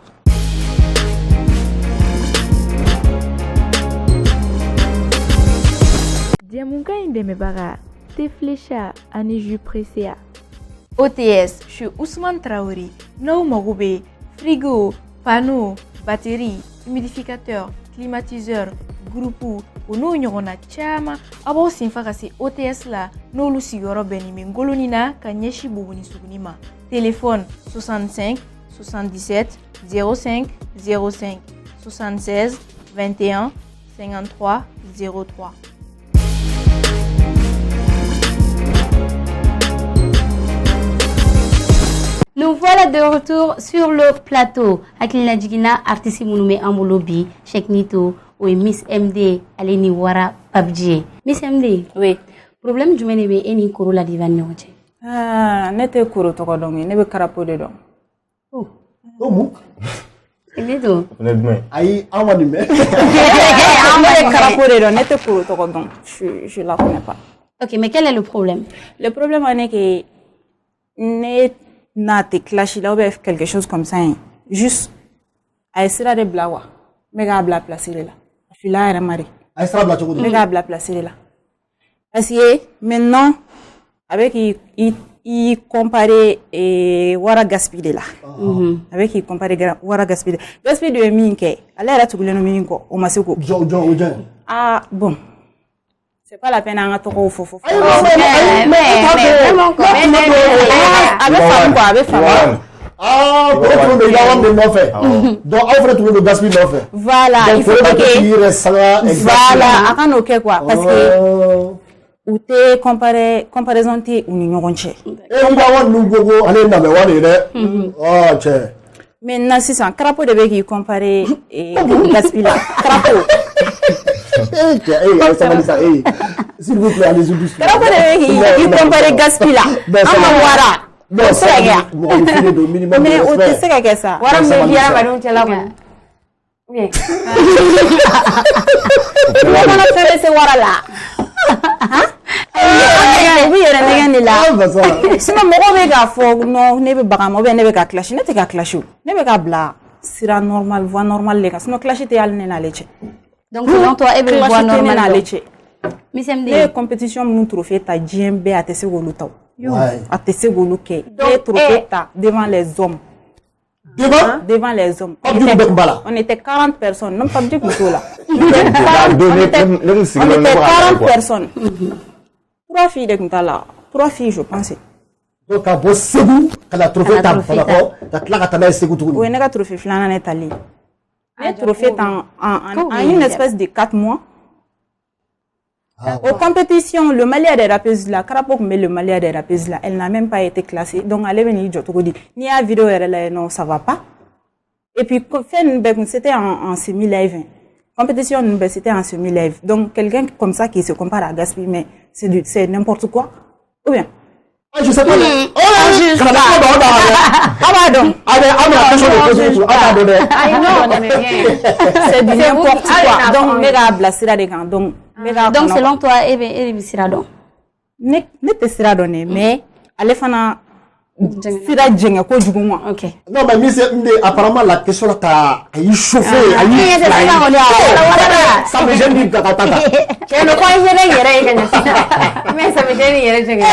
Diamunka Indemebaga, Teflecha, ani jus pressé. OTS, je suis Ousmane Traoré. Nous avons frigo, panneau, batterie, humidificateur, climatiseur, groupe, nous avons chama. Abo sinfaka si OTS la, nous lu sigoro benimi ngolonina kanyeshi bubuni sugunima. Téléphone 65 77 05 05 76 21 53 03. Nous voilà de retour sur le plateau. Akilina Jigina, artiste Mounoumé Ambolobi, Cheikh Nito, ou Miss MD, Aleni Wara Pabji. Miss MD, Oui. problème du menebe eni koro la divan noche. Ah, ne te kuru toko dongi, ne be karapo de dong. Como? Nito. Ayi, an ma nin mɛn. Ne be karapo de dong, ne te kuru toko dong. Je la connais pas. Ok, mais quel est le problème? Le problème est que ne n'a te clashé là ou bien quelque chose comme ça. Juste à essayer de blawa. Mais gars bla placer là. Je suis là à Mari. A ye sira bila cogo di? Mais gars bla placer là. Parce que maintenant avec il comparer wara gaspiller là. Avec il comparer wara gaspiller. Gaspiller de minke. Allez là tu voulais nous minko au masiko. Ah bon. C'est pas la peine à te faire faux. Ah, pour trouver le nɔfɛ. Donc aw fɛnɛ tun bɛ gaspille nɔfɛ. Voilà, il faut que voilà, a ka n'o kɛ quoi parce que u tɛ comparaison tɛ u ni ɲɔgɔn cɛ. I ka wari ninnu ko ko ale ye namɛ wari ye dɛ. Ah cɛ. Maintenant sisan karapo de bɛ k'i comparer gaspille la karapo. Sabali sa, s'il vous plaît, allez-y doucement. Karapo de bɛ k'i comparer gaspille la. An ka wara. Non, c'est le minimum. Mais o tɛ se ka kɛ sa. Wara min bɛ di adamadenw cɛla kɔni. Bien. Mana fɛn bɛ se wara la. U bɛ yɛrɛ nɛgɛn de la. Sinon mɔgɔw bɛ k'a fɔ non ne bɛ bagan ma ou bien ne bɛ ka clash ne tɛ ka clash o ne bɛ ka bila sira normal voie normale de kan sinon clash tɛ hali ne n'ale cɛ. Donc selon toi, elle veut voir normal. Miss MD. Les compétitions nous trophées ta JMB à tester au lutau. À tester au luké. Les trophées ta devant les hommes. Devant les hommes. On était 40 personnes. Non pas du tout là. On était 40 personnes. 3 filles de Ntala. 3 filles je pense. Donc à beau Ségou, qu'elle a trophée ta oui, n'est pas trophée flanane est allé. Les trophées en une espèce de 4 mois. Aux compétitions, le Mali des rappeuses là, Karapok mais le Mali des rappeuses là, elle n'a même pas été classée. Donc elle est venue dit, ni à vidéo elle non ça va pas. Et puis c'était en semi-live. Compétition c'était en semi-live. Donc quelqu'un comme ça qui se compare à Gaspille, mais c'est n'importe quoi. Ou bien. Je sais pas. C'est du n'importe quoi. Donc, méga blasira des gants. Donc, selon toi, elle est sira donc. Ne te sira donné, mais allez fana sira jɛngɛ kojugu ma. Ok. Non, mais apparemment la question là t'as chauffé, ça me gêne du tata. Cɛ no ko yɛrɛ yɛrɛ ye ka ɲɛ mais ça me gêne yɛrɛ jɛngɛ.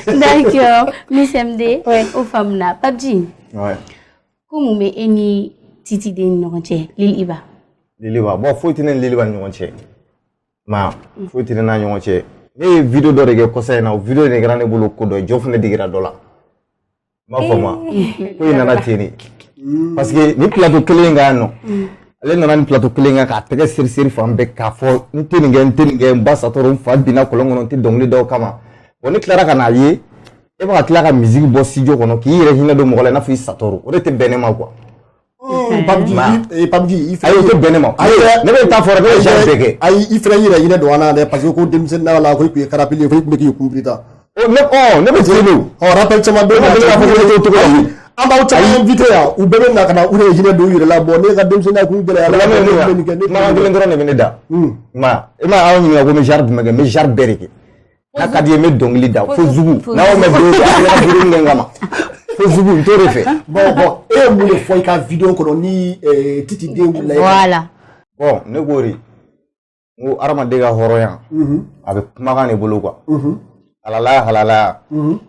D'accord. Miss MD, aux femmes là. Papji. Ouais. Comment me eni Titi de ɲɔgɔn cɛ Lil Iba. Lil Iba. Bon, foyi tɛ ne ni Lil Iba ni ɲɔgɔn cɛ. Ma, foyi tɛ ne n'a ɲɔgɔn cɛ. Ne ye video dɔ de kɛ kɔsa in na, o video de kɛra ne bolo ko dɔ ye, jɔ fana digira dɔ la. M'a fɔ ma. Ko in nana ten de. Parce que ni plateau kelen in kan yan nɔ. Ale nana ni plateau kelen kan k'a tɛgɛ seri fan bɛɛ k'a fɔ n tɛ nin kɛ n ba satɔrɔ n fa binna kɔlɔn kɔnɔ n tɛ dɔnkili da o kama. Bon ne tilara ka n'a ye e bɛ ka tila ka musique bɔ studio kɔnɔ k'i yɛrɛ hinɛ don mɔgɔ la i n'a fɔ i satɔrɔ o de tɛ bɛn ne ma quoi. PUBG ayi o tɛ bɛn ne ma. Ne bɛ taa fɔra ne bɛ genre bɛɛ kɛ. Ayi i fana yɛrɛ hinɛ don an na dɛ parce que ko denmisɛnnin la ko i tun ye karapili ye fo i tun bɛ k'i kunbiri ta. Ne bɛ tiɲɛ don. Rappel caman bɛ yen. An b'aw caman invité yan u bɛɛ bɛ na ka na u de ye hinɛ don u yɛrɛ la bon ne ka denmisɛnninya kun gɛlɛya la. Kuma kelen dɔrɔn de bɛ ne da. Ma e ma aw ɲininka ko n bɛ genre jumɛn kɛ n bɛ genre bɛɛ de kɛ. N'a ka di ye n bɛ dɔnkili da fo zugu n'aw mɛn don a kɛra juru min kama fo zugu n t'o de fɛ. Bon e ye mun de fɔ i ka vidéo kɔnɔ ni Titi den wulila. Voilà. Bon ne k'o de n ko hadamaden ka hɔrɔnya a bɛ kumakan de bolo quoi. Halalaya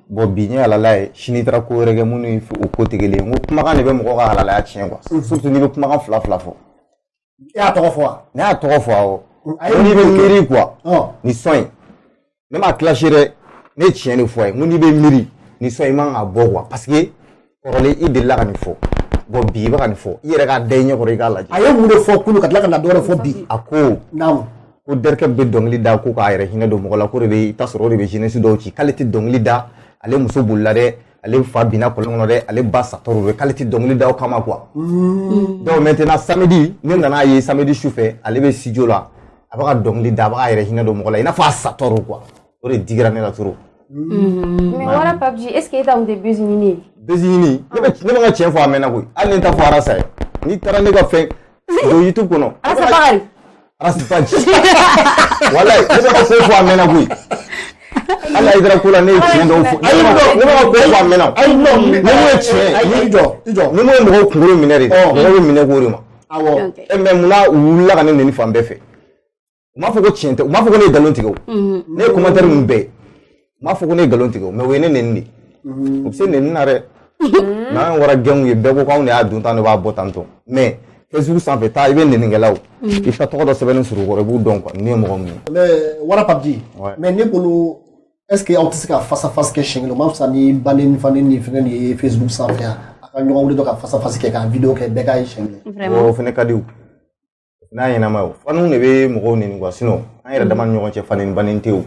bon bi n ye halala ye sini taara ko wɛrɛ kɛ minnu ye o ko tɛ kelen ye n ko kumakan de bɛ mɔgɔ ka halalaya tiɲɛ quoi surtout n'i bɛ kumakan fila fɔ. E y'a tɔgɔ fɔ wa? Ne y'a tɔgɔ fɔ awɔ. N'i bɛ miiri quoi ni sɔn in ne m'a clasher dɛ ne ye tiɲɛ de fɔ a ye n ko n'i bɛ miiri ni sɔn in man ka bɔ quoi parce que kɔrɔlen i delila ka nin fɔ bon bi i bɛ ka nin fɔ i yɛrɛ ka da i ɲɛ kɔrɔ i k'a lajɛ. A ye mun de fɔ kunun ka tila ka na dɔ wɛrɛ fɔ bi? A ko ko Derkɛ bɛ dɔnkili da ko k'a yɛrɛ hinɛ don mɔgɔ la ko de bɛ i t'a sɔrɔ o de bɛ jeunesse dɔw ci k'ale tɛ dɔnkili da ale muso bolila dɛ ale fa binna kɔlɔn kɔnɔ dɛ ale ba satɔrɔ dɛ k'ale tɛ dɔnkili da o kama quoi. Donc maintenant samedi ne nana ye samedi su fɛ ale bɛ studio la a bɛ ka dɔnkili da a bɛ k'a yɛrɛ hinɛ don mɔgɔ la i n'a fɔ a satɔrɔ quoi o de digira ne la trop. Mais voilà PUBG est-ce que e ta kun tɛ buzz ɲini ye? Buzz ɲini ne bɛ ka tiɲɛ fɔ a mɛnna koyi hali ni n ta fɔ arasa ye n'i taara ne ka fɛn don YouTube kɔnɔ. Arasa Bakari. Arasifaji wala ne bɛ ka ko fɔ a mɛnna koyi ala idara ko la ne ye tiɲɛ dɔw fɔ ne bɛ ka ko fɔ a mɛnna ne mun ye tiɲɛ ni mun ye mɔgɔw kunkolo minɛ de mɔgɔw bɛ minɛ k'o de ma mais munna u wulila ka ne nɛni fan bɛɛ fɛ u m'a fɔ ko tiɲɛ tɛ u m'a fɔ ko ne ye nkalon tigɛ o ne ye commentaire min bɛɛ u m'a fɔ ko ne ye nkalon tigɛ o mais o ye ne nɛni de u bɛ se nɛni na dɛ n'an wara gɛnw ye bɛɛ ko k'anw de y'a dun tan ne b'a bɔ tan tɔ mais Facebook sanfɛ taa i bɛ nɛnikɛlaw i ka tɔgɔ dɔ sɛbɛnnen sɔrɔ o kɔrɔ i b'u dɔn quoi ne ye mɔgɔ min ye. Mais wara PUBG mais ne bolo est-ce que aw tɛ se ka face à face kɛ siɲɛ kelen o ma fisa ni bannen ni fani ni fɛngɛ nin ye Facebook sanfɛ yan a ka ɲɔgɔn wele dɔ ka face à face kɛ ka vidéo kɛ bɛɛ k'a ye siɲɛ kelen. O fɛnɛ ka di o n'a ɲɛnama ye o faniw de bɛ mɔgɔw nɛni quoi sinon an yɛrɛ dama ni ɲɔgɔn cɛ fani ni bannen tɛ o.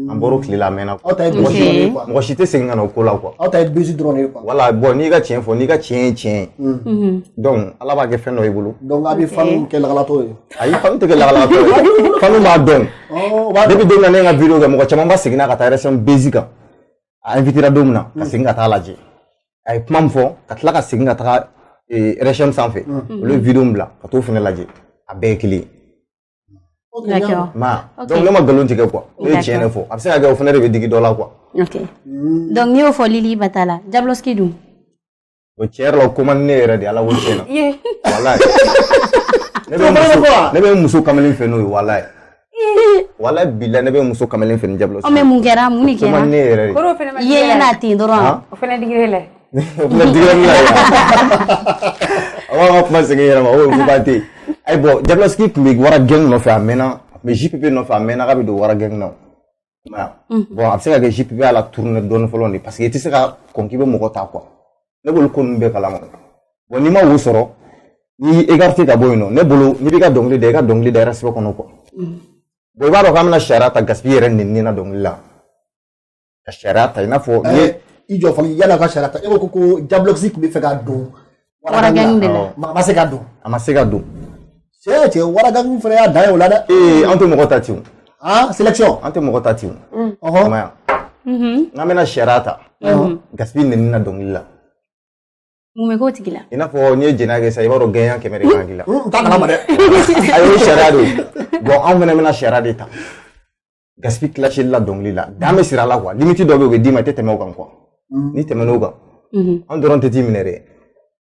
An bɔr'o tile la a mɛnna quoi. Aw ta ye buzz dɔrɔn ye quoi. Mɔgɔ si tɛ segin ka na o ko la quoi. Aw ta ye buzz dɔrɔn ye quoi. Voilà bon n'i ka tiɲɛ fɔ n'i ka tiɲɛ ye tiɲɛ ye. Donc ala b'a kɛ fɛn dɔ y'i bolo. Donc a bɛ faniw kɛ lakalatɔ ye. Ayi faniw tɛ kɛ lakalatɔ ye. Faniw b'a dɔn. Depuis don min na ne ye n ka vidéo kɛ mɔgɔ caman ba seginna ka taa RSM Bezi kan. A invitera don min na ka segin ka taa lajɛ. A ye kuma min fɔ ka tila ka segin ka taga RSM sanfɛ. Olu ye vidéo min bila ka t'o fɛnɛ lajɛ. A bɛɛ ye kelen ye. D'accord. Donc ne ma nkalon tigɛ quoi ne ye tiɲɛ de fɔ a bɛ se ka kɛ o fana de bɛ digi dɔ la quoi. Ok donc n'i y'o fɔ Lil Iba ta la Jabloski dun. O tiɲɛ yɛrɛ la o ko man di ne yɛrɛ de ala ko tiɲɛ na. Walayi ne bɛ muso kamalen fɛ n'o ye walayi. Walayi bilayi ne bɛ muso kamalen fɛ ni Jabloski. Mais mun kɛra mun de kɛra. O ko man di ne yɛrɛ de. I ye n'a ten dɔrɔn. O fana digir'e la. O fana digir'e la yan. Aw b'an ka kuma segin yɛrɛ ma o ye fuba tɛ yen. Ayi bon Jabloski tun bɛ wara gɛng nɔfɛ a mɛnna a tun bɛ JPP nɔfɛ a mɛnna k'a bɛ don wara gɛng na bon a bɛ se ka kɛ JPP y'a la tourner dɔɔnin fɔlɔ de parce que i tɛ se ka kɔn k'i bɛ mɔgɔ ta quoi ne bolo ko ninnu bɛɛ kalama bon n'i ma wo sɔrɔ n'i écarté ka bɔ yen nɔ ne bolo n'i b'i ka dɔnkili da i ka dɔnkili da respect kɔnɔ quoi bon i b'a dɔn k'an bɛna sariya ta Gaspille yɛrɛ nɛni na dɔnkili la ka sariya ta i n'a fɔ i jɔ fɔlɔ yan'a ka sariya ta e ko ko Jabloski tun bɛ fɛ ka don wara gɛng de la a ma se ka don a ma se ka don. Cɛ wara gɛng fana y'a dan ye o la dɛ. An tɛ mɔgɔ ta ten o. Sélection. An tɛ mɔgɔ ta ten o. Ɔhɔn. N'an bɛna sariya ta. Gaspille nɛni na dɔnkili la. Mun bɛ k'o tigi la. I n'a fɔ n'i ye jɛnɛya kɛ sisan i b'a dɔn gɛɲɛ 100 de kan k'i la. N t'a kalama dɛ. Ayi o sariya de ye bon anw fana bɛna sariya de ta Gaspille clasher la dɔnkili la dan bɛ siri a la quoi limite dɔ bɛ yen o bɛ d'i ma i tɛ tɛmɛ o kan quoi. ni tɛmɛn'o kan an dɔrɔn tɛ t'i minɛ dɛ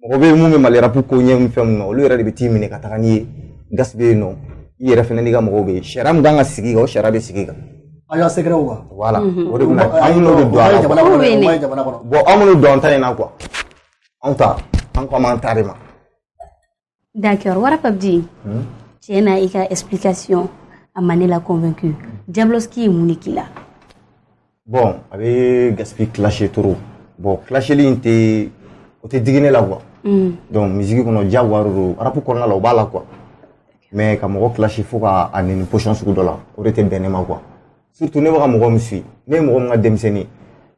mɔgɔ bɛ mun bɛ mali rapu ko ɲɛ fɛn min na olu yɛrɛ de bɛ t'i minɛ ka taga n'i ye gasi bɛ yen nɔ i yɛrɛ fɛnɛ n'i ka mɔgɔw bɛ yen sariya min kan ka sigi kan o sariya bɛ sigi kan a y'a sɛgɛrɛw kan voilà o de bɛna an n'o de don a la bon an minnu don an ta in na quoi an ta an ko an b'an ta de ma d'accord Wara Pape tiɲɛ na i ka explication a ma ne la convaincu Diabloski ye mun de k'i la bon a bɛ gaspille clasher trop bon clasheli in tɛ o tɛ digi ne la quoi donc musique kɔnɔ diyagoya don rap kɔnɔna la o b'a la quoi mais ka mɔgɔ clasher fo ka a neni position sugu dɔ la o de tɛ bɛn ne ma quoi surtout ne bɛ ka mɔgɔ min suit ne ye mɔgɔ min ka denmisɛnnin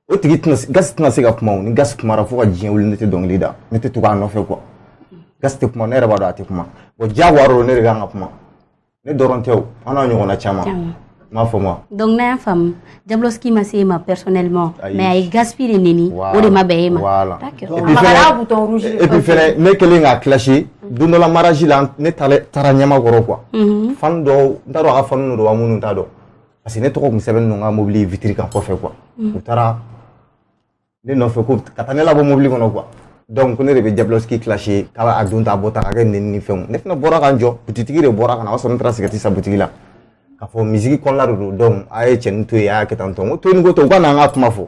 o tigi gasi tɛna se ka kuma o ni gasi kumara fo ka diɲɛ wuli ne tɛ dɔnkili da ne tɛ tugu a nɔfɛ quoi gasi tɛ kuma ne yɛrɛ b'a dɔn a tɛ kuma bon diyagoya don ne de kan ka kuma ne dɔrɔn tɛ o an n'a ɲɔgɔnna caman m'a fɔ ma donc n'a y'a faamu Diabloski ma se e ma personnellement mais a ye gaspi de neni o de ma bɛn e ma voilà d'accord et puis fɛnɛ ne kɛlen k'a clasher don dɔ la mariage la ne taara ɲɛmakɔrɔ quoi fan dɔw n t'a dɔn a ka fanu don wa minnu t'a dɔn parce que ne tɔgɔ kun sɛbɛn ninnu ka mobili vitre kan kɔfɛ quoi u taara ne nɔfɛ ko ka taa ne labɔ mobili kɔnɔ quoi donc ko ne de bɛ Diabloski clasher k'a a don ta bɔ ta ka kɛ neni ni fɛnw ne fana bɔra ka n jɔ butitigi de bɔra ka na o y'a sɔrɔ ne taara cigarette san butigi la k'a fɔ musique kɔnɔna de don donc a ye cɛnin to yen a y'a kɛ tan tɔ n ko to yen ko to u ka na an ka kuma fɔ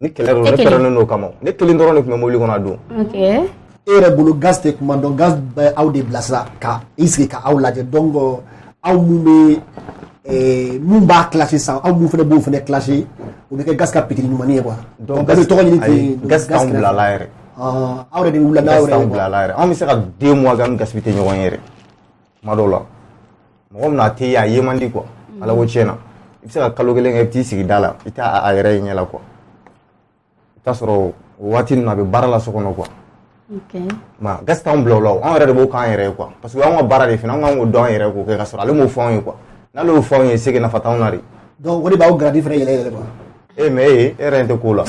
ni kɛlɛ don ne pɛrɛnnen n'o kama ne kelen dɔrɔn de tun bɛ mobili kɔnɔ a don e yɛrɛ bolo gas tɛ kuma dɔn gas bɛ aw de bilasira ka i sigi ka aw lajɛ donc aw mun bɛ mun b'a clasher sisan aw mun fana b'o fana clasher o bɛ kɛ gas ka pitiri ɲumanni ye quoi donc gas bɛ tɔgɔ ɲini ten gas t'anw bila la yɛrɛ aw yɛrɛ de wulila n'aw yɛrɛ ye gas t'anw bila la yɛrɛ anw bɛ se ka 2 mois kɛ an ni gas tɛ ɲɔgɔn ye yɛrɛ tuma dɔw la mɔgɔ min n'a tɛ ye a ye man di quoi ala ko tiɲɛ na i bɛ se ka kalo kelen kɛ i bɛ t'i sigi da la i tɛ a yɛrɛ ye ɲɛ la quoi i t'a sɔrɔ o waati ninnu a bɛ baara la so kɔnɔ quoi ma gas t'anw bila o la anw yɛrɛ de b'o k'an yɛrɛ ye quoi parce que anw ka baara de fɛnɛ anw kan k'o dɔn an yɛrɛ k'o kɛ ka sɔrɔ ale m'o fɔ anw ye quoi n'ale y'o fɔ anw ye c'est que nafa t'anw na de donc o de b'aw gradi fɛnɛ yɛlɛ yɛlɛ quoi mais e yɛrɛ tɛ ko la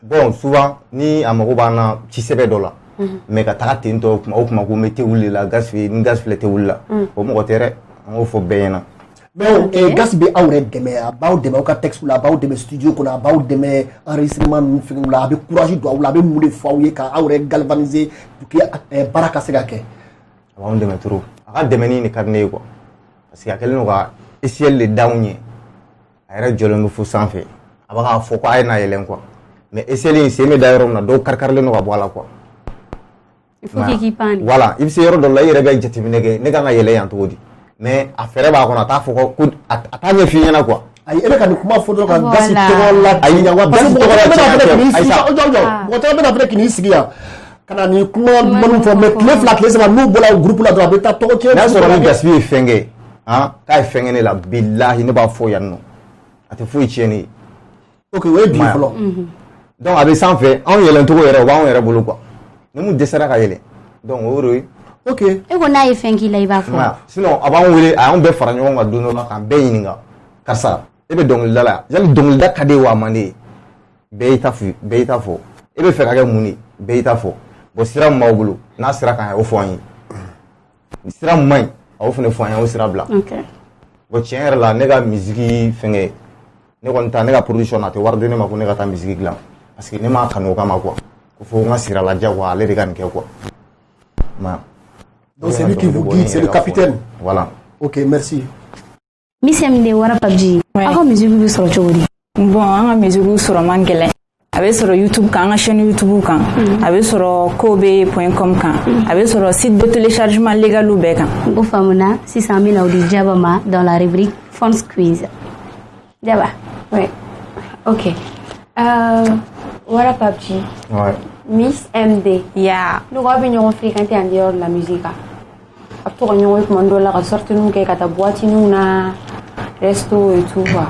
bon souvent ni a mago b'an na ci sɛbɛ dɔ la mais ka taga ten tɔ o kuma ko n bɛ tɛ wuli la gas fɛ ni gas filɛ tɛ wuli la o mɔgɔ tɛ dɛ an k'o fɔ bɛɛ ɲɛna mais gas bɛ aw yɛrɛ dɛmɛ a b'aw dɛmɛ aw ka texte la a b'aw dɛmɛ studio kɔnɔ a b'aw dɛmɛ enregistrement ninnu fɛnw la a bɛ courage don aw la a bɛ mun de fɔ aw ye ka aw yɛrɛ galvaniser pour que baara ka se ka kɛ a b'anw dɛmɛ trop a ka dɛmɛni de ka di ne ye quoi parce que a kɛlen don ka échelle de d'anw ye a yɛrɛ jɔlen bɛ fo sanfɛ a b'a k'a fɔ ko a ye na yɛlɛn quoi mais échelle in sen bɛ da yɔrɔ min na dɔw kari-karilen don ka bɔ a la quoi il faut k'i pan voilà i bɛ se yɔrɔ dɔ la i yɛrɛ bɛ jateminɛ kɛ ne kan ka yɛlɛ yan cogo di mais a fɛrɛ b'a kɔnɔ a t'a fɔ ko a t'a ɲɛ f'i ɲɛna quoi ayi e bɛ ka nin kuma fɔ dɔrɔn ka gasi tɔgɔ la ayi parce que mɔgɔ caman bɛna fɛnɛ k'i sigi yan ka na nin kuma minnu fɔ mais tile 2 tile 3 n'u bɔra groupe la dɔrɔn a bɛ taa tɔgɔ cɛn n'a sɔrɔ ni gasi ye fɛn kɛ k'a ye fɛn kɛ ne la bilahi ne b'a fɔ yan nɔ a tɛ foyi tiɲɛ ne ye ok o ye bi fɔlɔ donc a bɛ sanfɛ anw yɛlɛn cogo yɛrɛ o b'anw yɛrɛ bolo quoi ni mun dɛsɛra ka yɛlɛn donc o y'o ye ok e ko n'a ye fɛn k'i la i b'a fɔ sinon a b'an wele a y'anw bɛɛ fara ɲɔgɔn kan don dɔ la k'an bɛɛ ɲininka karisa e bɛ dɔnkilida la yali dɔnkilida ka di ye wa a man di ye bɛɛ y'i ta fɔ e bɛ fɛ ka kɛ mun de bɛɛ y'i ta fɔ bon sira min b'aw bolo n'a sira kan a y'o fɔ an ye sira min man ɲi a y'o fana fɔ an ye a y'o sira bila bon tiɲɛ yɛrɛ la ne ka misiki fɛngɛ ne kɔni ta ne ka production na a tɛ wari di ne ma ko ne ka taa misiki dilan parce que ne m'a kanu o kama quoi ko fo n ka sira ladiya quoi ale de ka nin kɛ quoi donc c'est lui qui vous guide c'est le capitaine voilà ok merci Miss MD Wara Pape aw ka musique bɛ sɔrɔ cogo di bon an ka musique sɔrɔ man gɛlɛn a bɛ sɔrɔ YouTube kan an ka chaîne YouTube kan a bɛ sɔrɔ kobe.com kan a bɛ sɔrɔ site de téléchargement légal bɛɛ kan o faamuna sisan an bɛna o di Jaba ma dans la rubrique Fun Squeeze Jaba ouais ok Wara Pape ouais Miss MD ya nous avons ɲɔgɔn fréquenter en dehors de la musique a bɛ to ka ɲɔgɔn ye tuma dɔw la ka sortiniw kɛ ka taa boîtiniw na resto et tout quoi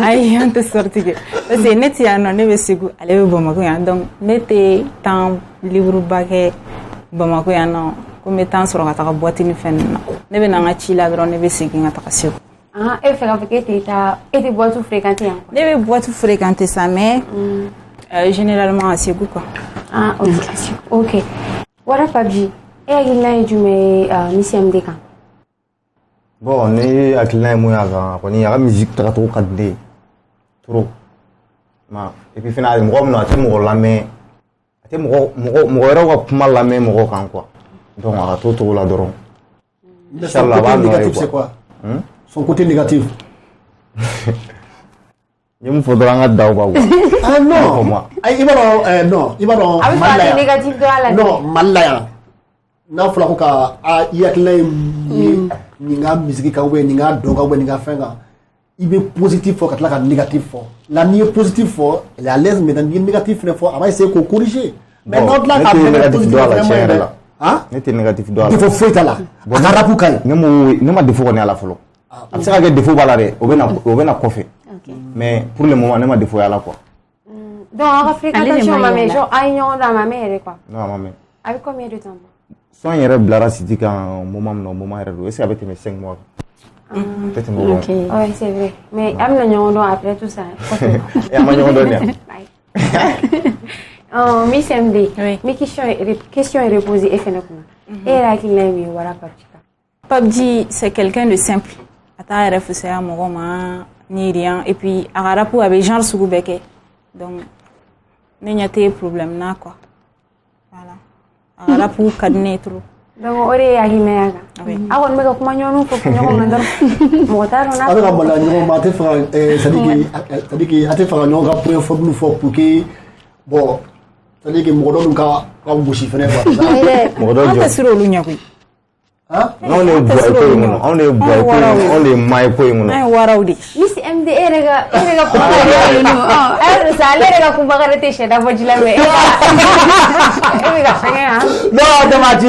ayi an tɛ sorti kɛ parce que ne tɛ yan nɔ ne bɛ Segu ale bɛ Bamakɔ yan donc ne tɛ temps libre ba kɛ Bamakɔ yan nɔ ko n bɛ temps sɔrɔ ka taga boîte ni fɛn ninnu na ne bɛ na n ka ci la dɔrɔn ne bɛ segin ka taga Segu e bɛ fɛ k'a fɔ k'e tɛ boîte fréquenter yan ne bɛ boîte fréquenter ça mais généralement à Segu quoi ok Wara Pape e hakilina ye jumɛn ye Miss MD kan Bon, ni hakilina ye mun y'a kan kɔni a ka musique tagacogo ka di ne ye trop ma et puis fana mɔgɔ min don a tɛ mɔgɔ lamɛn a tɛ mɔgɔ wɛrɛw ka kuma lamɛn mɔgɔ kan quoi donc a ka to togo la dɔrɔn inchallah a b'a nɔ ye quoi son côté négatif n ye mun fɔ dɔrɔn an ka da o kan quoi ah non i b'a dɔn non i b'a dɔn a bɛ fɔ a tɛ négatif dɔ a la non Mali la yan n'a fɔra ko ka i hakilina ye nin ka musique kan ou bien nin ka dɔn kan ou bien nin ka fɛn kan i bɛ positif fɔ ka tila ka négatif fɔ la n'i ye positif fɔ elle est à l'aise maintenant n'i ye négatif fɛnɛ fɔ a b'a essayer k'o corriger mais n'aw tila ka fɛn négatif dɔ a la tiɲɛ yɛrɛ la ne tɛ négatif dɔ a la défaut foyi t'a la a ka rap ka ɲi ne ma défaut kɔni y'a la fɔlɔ a bɛ se ka kɛ défaut b'a la dɛ o bɛ na kɔfɛ mais pour le moment ne ma défaut y'a la quoi donc aw ka fréquentation ma mɛn genre a ye ɲɔgɔn dɔn a ma mɛn yɛrɛ quoi non a ma mɛn a bɛ combien de temps son yɛrɛ bilara siti kan moment min na o moment yɛrɛ don est-ce que a bɛ tɛmɛ 5 mois kan tɛ tɛmɛ o kan oui c'est vrai mais a bɛna ɲɔgɔn dɔn après tout ça a ma ɲɔgɔn dɔn yan Miss MD mi question est reposée e fɛnɛ kunna e yɛrɛ hakilina ye min ye wara PUBG kan PUBG c'est quelqu'un de simple a t'a yɛrɛ fisaya mɔgɔ ma ni rien et puis a ka rap a bɛ genre sugu bɛɛ kɛ donc ne ɲɛ tɛ problème na quoi voilà a ka rap ka di ne ye trop donc o de ye hakilinaya kan a kɔni bɛ ka kuma ɲɔgɔn fɔ ɲɔgɔn ma dɔrɔn mɔgɔ t'a dɔn n'a a bɛ ka maloya ɲɔgɔn ma a tɛ fɛ ka c'est-à-dire que a tɛ fɛ ka ɲɔgɔn ka point faible fɔ pour que bon c'est-à-dire que mɔgɔ dɔ ka gosi fɛnɛ quoi mɔgɔ dɔ jɔ an tɛ siran olu ɲɛ koyi anw de ye buwaye ko in kɔnɔ anw de ye buwaye ko in kɔnɔ anw de ye maye ko in kɔnɔ an ye waraw de Miss MD e yɛrɛ ka kumakan yɛrɛ sa ale yɛrɛ ka kumakan yɛrɛ tɛ sɛda fɔ ji la mɛ e bɛ ka fɛngɛ yan non dama ti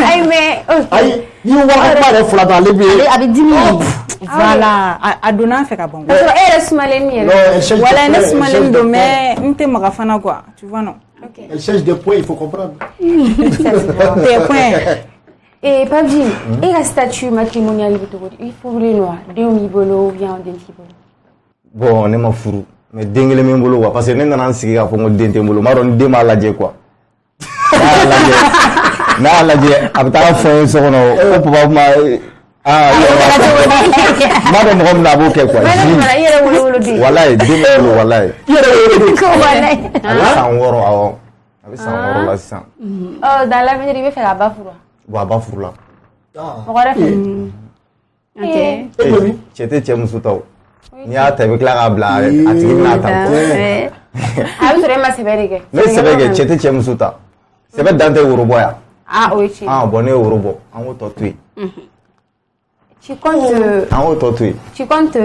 ayi mais ayi n'i ye wara kuma yɛrɛ fila ta ale bɛ a bɛ dimi voilà a donna an fɛ ka ban k'a sɔrɔ e yɛrɛ sumalenni yɛrɛ wala ne sumalen don mais n tɛ maga fana quoi tu vois non elle cherche des points il faut comprendre des points et PUBG e ka statut matrimonial bɛ cogo di i furulen wa denw b'i bolo ou bien den t'i bolo bon ne ma furu mais den kelen bɛ n bolo quoi parce que ne nana n sigi k'a fɔ n ko den tɛ n bolo n b'a dɔn ni den b'a lajɛ quoi n'a y'a lajɛ a bɛ taa fɔ n ye so kɔnɔ ko papa kuma n b'a dɔn mɔgɔ min na a b'o kɛ quoi i yɛrɛ wolo den walayi den bɛ n bolo walayi a bɛ san 6 awɔ a bɛ san 6 la sisan dans l'avenir i bɛ fɛ ka ba furu wa bon a ba furu la mɔgɔ wɛrɛ fɛ cɛ tɛ cɛ muso ta o n'i y'a ta i bɛ tila k'a bila a tigi bɛna ta a bɛ sɔrɔ e ma sɛbɛ de kɛ ne ye sɛbɛ kɛ cɛ tɛ cɛ muso ta sɛbɛ dan tɛ woro bɔ yan o ye tiɲɛ bon ne ye woro bɔ an k'o tɔ to yen tu comptes an k'o tɔ to yen tu comptes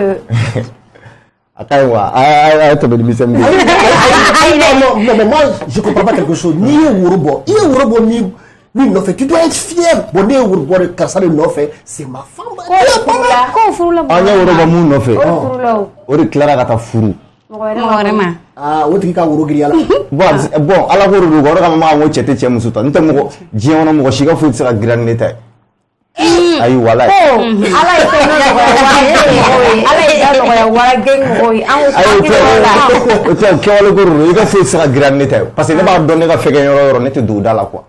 a ka ɲi wa a ye tɛmɛ ni misɛnnin de ye non mais moi je comprends pas quelque chose n'i ye woro bɔ i ye woro bɔ min nɔfɛ tu dois être fier bon ne ye woro bɔ de karisa de nɔfɛ c'est ma femme k'o furula an ye woro bɔ mun nɔfɛ furula o de tilara ka taa furu mɔgɔ wɛrɛ ma o tigi ka woro giriya la bon ala ko de don o de kama n ko cɛ tɛ cɛ muso ta n tɛ mɔgɔ diɲɛ kɔnɔ mɔgɔ si ka foyi tɛ se ka girin ni ne ta ye ayi walayi ala ye fɛn dɔ nɔgɔya ala ye da nɔgɔya wara gɛn mɔgɔw ye o tɛ kɛwale ko de don i ka foyi tɛ se ka girin ni ne ta ye parce que ne b'a dɔn ne ka fɛnkɛ yɔrɔ o yɔrɔ ne tɛ don o da la quoi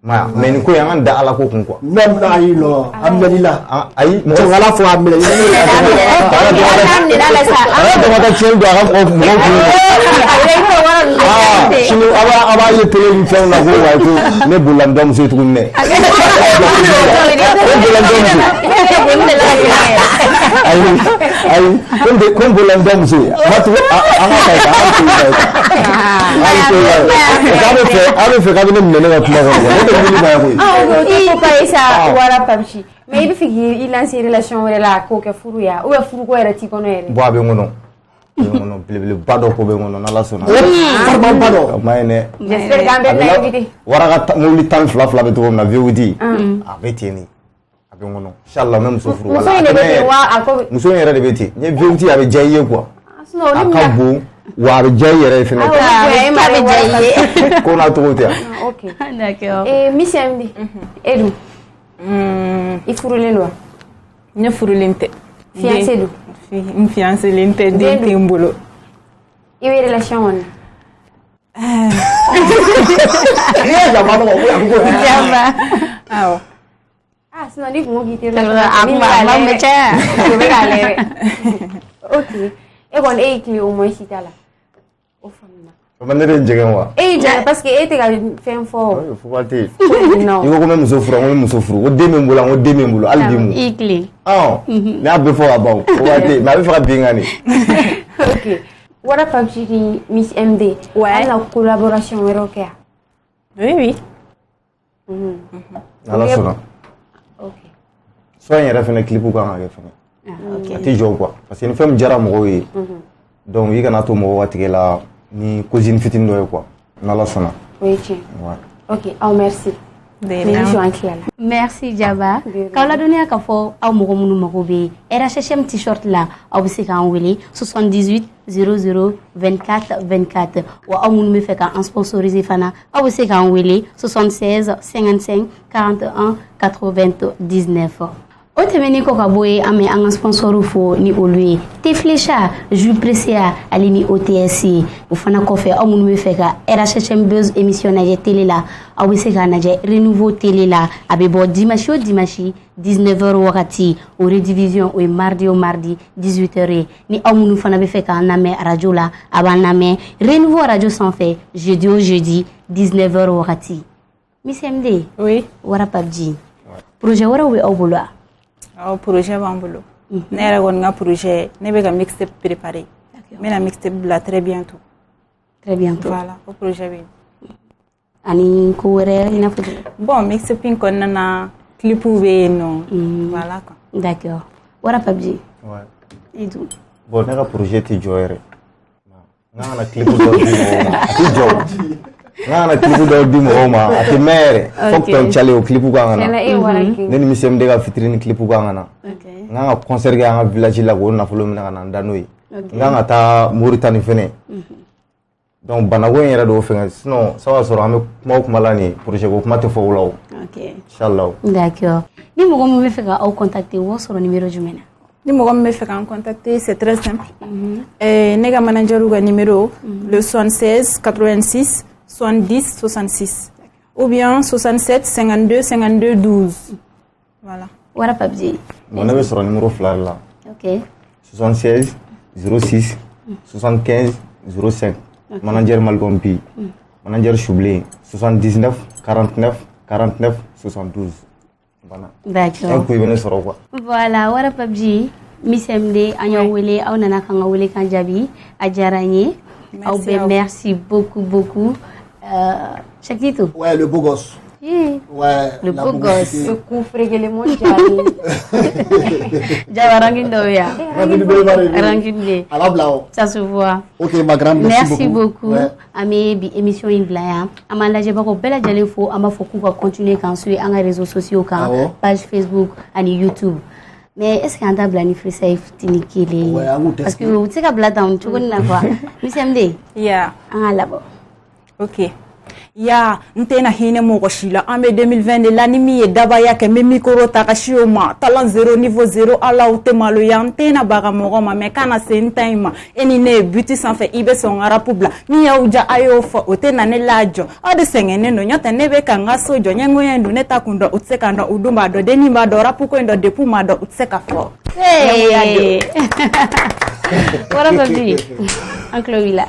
mais nin ko in an ka da ala ko kun quoi même ayi non a mɛnila ayi mɔgɔ ala fɔ a minɛ an ka dama ta tiɲɛ don a ka mɔgɔw kun sini a b'a ye télé ni fɛnw na ko wayi ko ne bolila n dɔmuso ye tuguni dɛ ayi ko n bolila n dɔmuso ye an ka a bɛ fɛ k'a bɛ ne minɛ ne ka kuma kɔnɔ ne tɛ wuli ba ye koyi il faut pas ça wara PUBG mais i bɛ fɛ k'i lancer relation wɛrɛ la k'o kɛ furu ya ou bien furuko yɛrɛ t'i kɔnɔ yɛrɛ bon a bɛ n kɔnɔ belebeleba dɔ ko bɛ n kɔnɔ n'ala sɔnna farima ba dɔ o ma ɲi dɛ j'espère k'an bɛ na invité wara ka mobili 12 fila bɛ cogo min na VOD a bɛ ten de a bɛ n kɔnɔ inchallah n bɛ muso furu muso in de bɛ ten wa a ko muso in yɛrɛ de bɛ ten n ye VOD a bɛ diya i ye quoi a ka bon wa a bɛ diya i yɛrɛ ye fɛnɛ ko n'a tɔgɔ tɛ yan ok Miss MD e dun i furulen don wa ne furulen tɛ fiancé don n fiancélen tɛ den tɛ n bolo i bɛ relation kɔnɔ Ah, sinon ni mo gitu Aku mah baca. Ok. Kon kli au moins si tala. O famna. Manere jegen wa. Parce que te ga fen fo. Faut pas te. Non. Iko ko même muso furu, ko muso furu. O deme mbula, o deme mbulu, albimu. Ikli. Ah. Na be fo abaw. Faut pas te. Ma be fa bingani. Ok. Wara pabji Miss MD. Ouais. La collaboration européenne. Oui. Ala sona. Ok. So en yɛrɛ fɛnɛ clip kan ka kɛ fɛnɛ. A ti jɔ quoi parce que ni fɛn min diyara mɔgɔw ye. Donc i kana to mɔgɔw ka tigɛ la ni cousine fitinin dɔ ye quoi. N'Ala sɔnna. Oui, tiens. Ouais. Ok. Oh, merci. Merci Jaba. Kaula dunia ka fɔ aw mɔgɔ minnu mago bɛ RHM t-shirt la aw bɛ se k'an wele 78 00 24 24 wa aw minnu bɛ fɛ k'an sponsoriser fana aw bɛ se k'an wele 76 55 41 99. O tɛmɛnen kɔ ka bɔ yen an bɛ an ka sponsor fo ni olu ye Teflecha, Jus Presea ale ni OTS ye o fana kɔfɛ aw minnu bɛ fɛ ka RHM Buzz émission lajɛ télé la aw bɛ se k'a lajɛ Renouveau télé la a bɛ bɔ dimanche o dimanche 19h wagati o redivision o ye mardi o mardi 18h ye ni aw minnu fana bɛ fɛ k'an lamɛn radio la a b'an lamɛn Renouveau radio sanfɛ jeudi o jeudi 19h wagati. Miss MD. Oui. Wara PUBG. Projet wɛrɛw bɛ aw bolo wa? Projet b'an bolo. Ne yɛrɛ kɔni ka projet ne bɛ ka mixtape préparer. N bɛna mixtape bila très bientôt. Très bientôt. Voilà, o projet bɛ yen. Ani ko wɛrɛ i n'a fɔ Bon, mixtape in kɔnɔna na clipw bɛ yen nɔ. Voilà quoi. D'accord. Wara PUBG. Ouais. Et tout. Bon ne ka projet ti jɔ yɛrɛ. N kana clip dɔw di mɔgɔw ma. A ti jɔ. N kana clip dɔw di mɔgɔw ma. A ti mɛn yɛrɛ. Fo que tɔn cale o clip kan ka na. Ne ni Miss MD ka fitiri clip kan ka na. N kan ka concert kɛ an ka village la k'o nafolo minɛ ka na n da n'o ye. N kan ka taa Moritani fɛnɛ. Donc banako in yɛrɛ de y'o fɛngɛ sinon ça va sɔrɔ an bɛ kuma o kuma la nin projet ko kuma tɛ fɔ o la o. Ok. Inchallah. D'accord. Ni mɔgɔ min bɛ fɛ ka aw contacter o sɔrɔ numéro jumɛn na? Ni mɔgɔ min bɛ fɛ k'an contacter c'est très simple. Ne ka manager ka numéro le 76 86 70 66 ou bien 67 52 52 12. Voilà. Wara PUBG. Bon ne bɛ sɔrɔ numéro fila de la. Ok. 76 06 75 05. Manager Malcolm P. Manager Choublé 79 49 49 72. Voilà. D'accord. Un coup il venait sur quoi? Voilà, Wara PUBG. Miss MD an y'aw wele aw nana kan ka wele kan jaabi a diyara n ye. Aw bɛɛ merci beaucoup. Chakito. Ouais, le beau gosse. Ouais, le beau gosse. Le coup frégué mon jali. Java ranking dɔ bɛ yan. Ranking de. À la blanc. Ça se voit. Ok, ma grande, merci beaucoup. An bɛ bi émission in bila yan. An b'an lajɛbagaw bɛɛ lajɛlen fo an b'a fɔ k'u ka continuer k'an suivre an ka réseaux sociaux kan page Facebook ani YouTube. Mais est-ce qu'on t'a bila ni freestyle fitini kelen? Ouais, an k'u test. Parce que u tɛ se ka bila tan cogo ni na quoi. Miss MD. Yeah. An ka labɔ. Ok. Ya n tɛna hinɛ mɔgɔ si la an bɛ 2020 de la ni min ye dabaya kɛ n bɛ micro ta ka si o ma talent 0 niveau 0 ala o tɛ maloya n tɛna baga mɔgɔ ma mais kana se n ta in ma e ni ne ye buti sanfɛ i bɛ sɔn n ka rap bila min y'aw ja a y'o fɔ o tɛ na ne la jɔ aw de sɛgɛnnen don ɲɔtɛ ne bɛ ka n ka so jɔ ɲɛngoya in don ne ta kun dɔn u tɛ se ka dɔn u dun b'a dɔn dennin b'a dɔn rap ko in dɔn depuis m'a dɔn u tɛ se ka fɔ. Wara PUBG an tulo b'i la.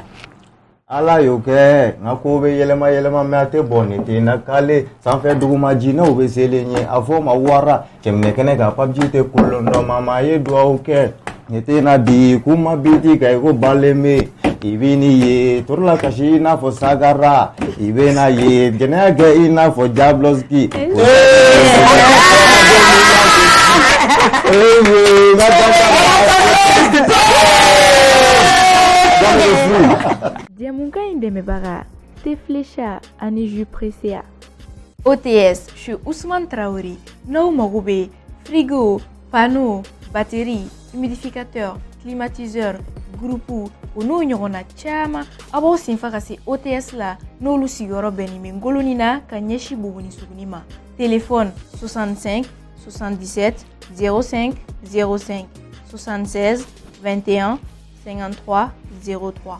Ala y'o kɛ n ka ko bɛ yɛlɛma mais a tɛ bɔn ne tɛ na kale sanfɛ duguma jinɛw bɛ selen ɲɛ a fɔ ma wara cɛminɛ kɛnɛ kan PUBG tɛ kolon dɔ mama ye dugawu kɛ ne tɛ na bi k'u ma biti ka i ko balen bɛ i bɛ ni ye torila kasi i n'a fɔ sagara i bɛ na ye jɛnɛya kɛ i n'a fɔ Jabloski. Diamunka Indemebara, Teflecha, ani Jus Presea. OTS, je suis Ousmane Traoré. Nous Magoube, frigo, panneau, batterie, humidificateur, climatiseur, groupe, ou nous n'yona chama. Abo sinfakasi OTS la, nous lu sigoro benime ngolonina kanyeshi bubuni sugunima. Téléphone 65 77 05 05 76 21 53 03.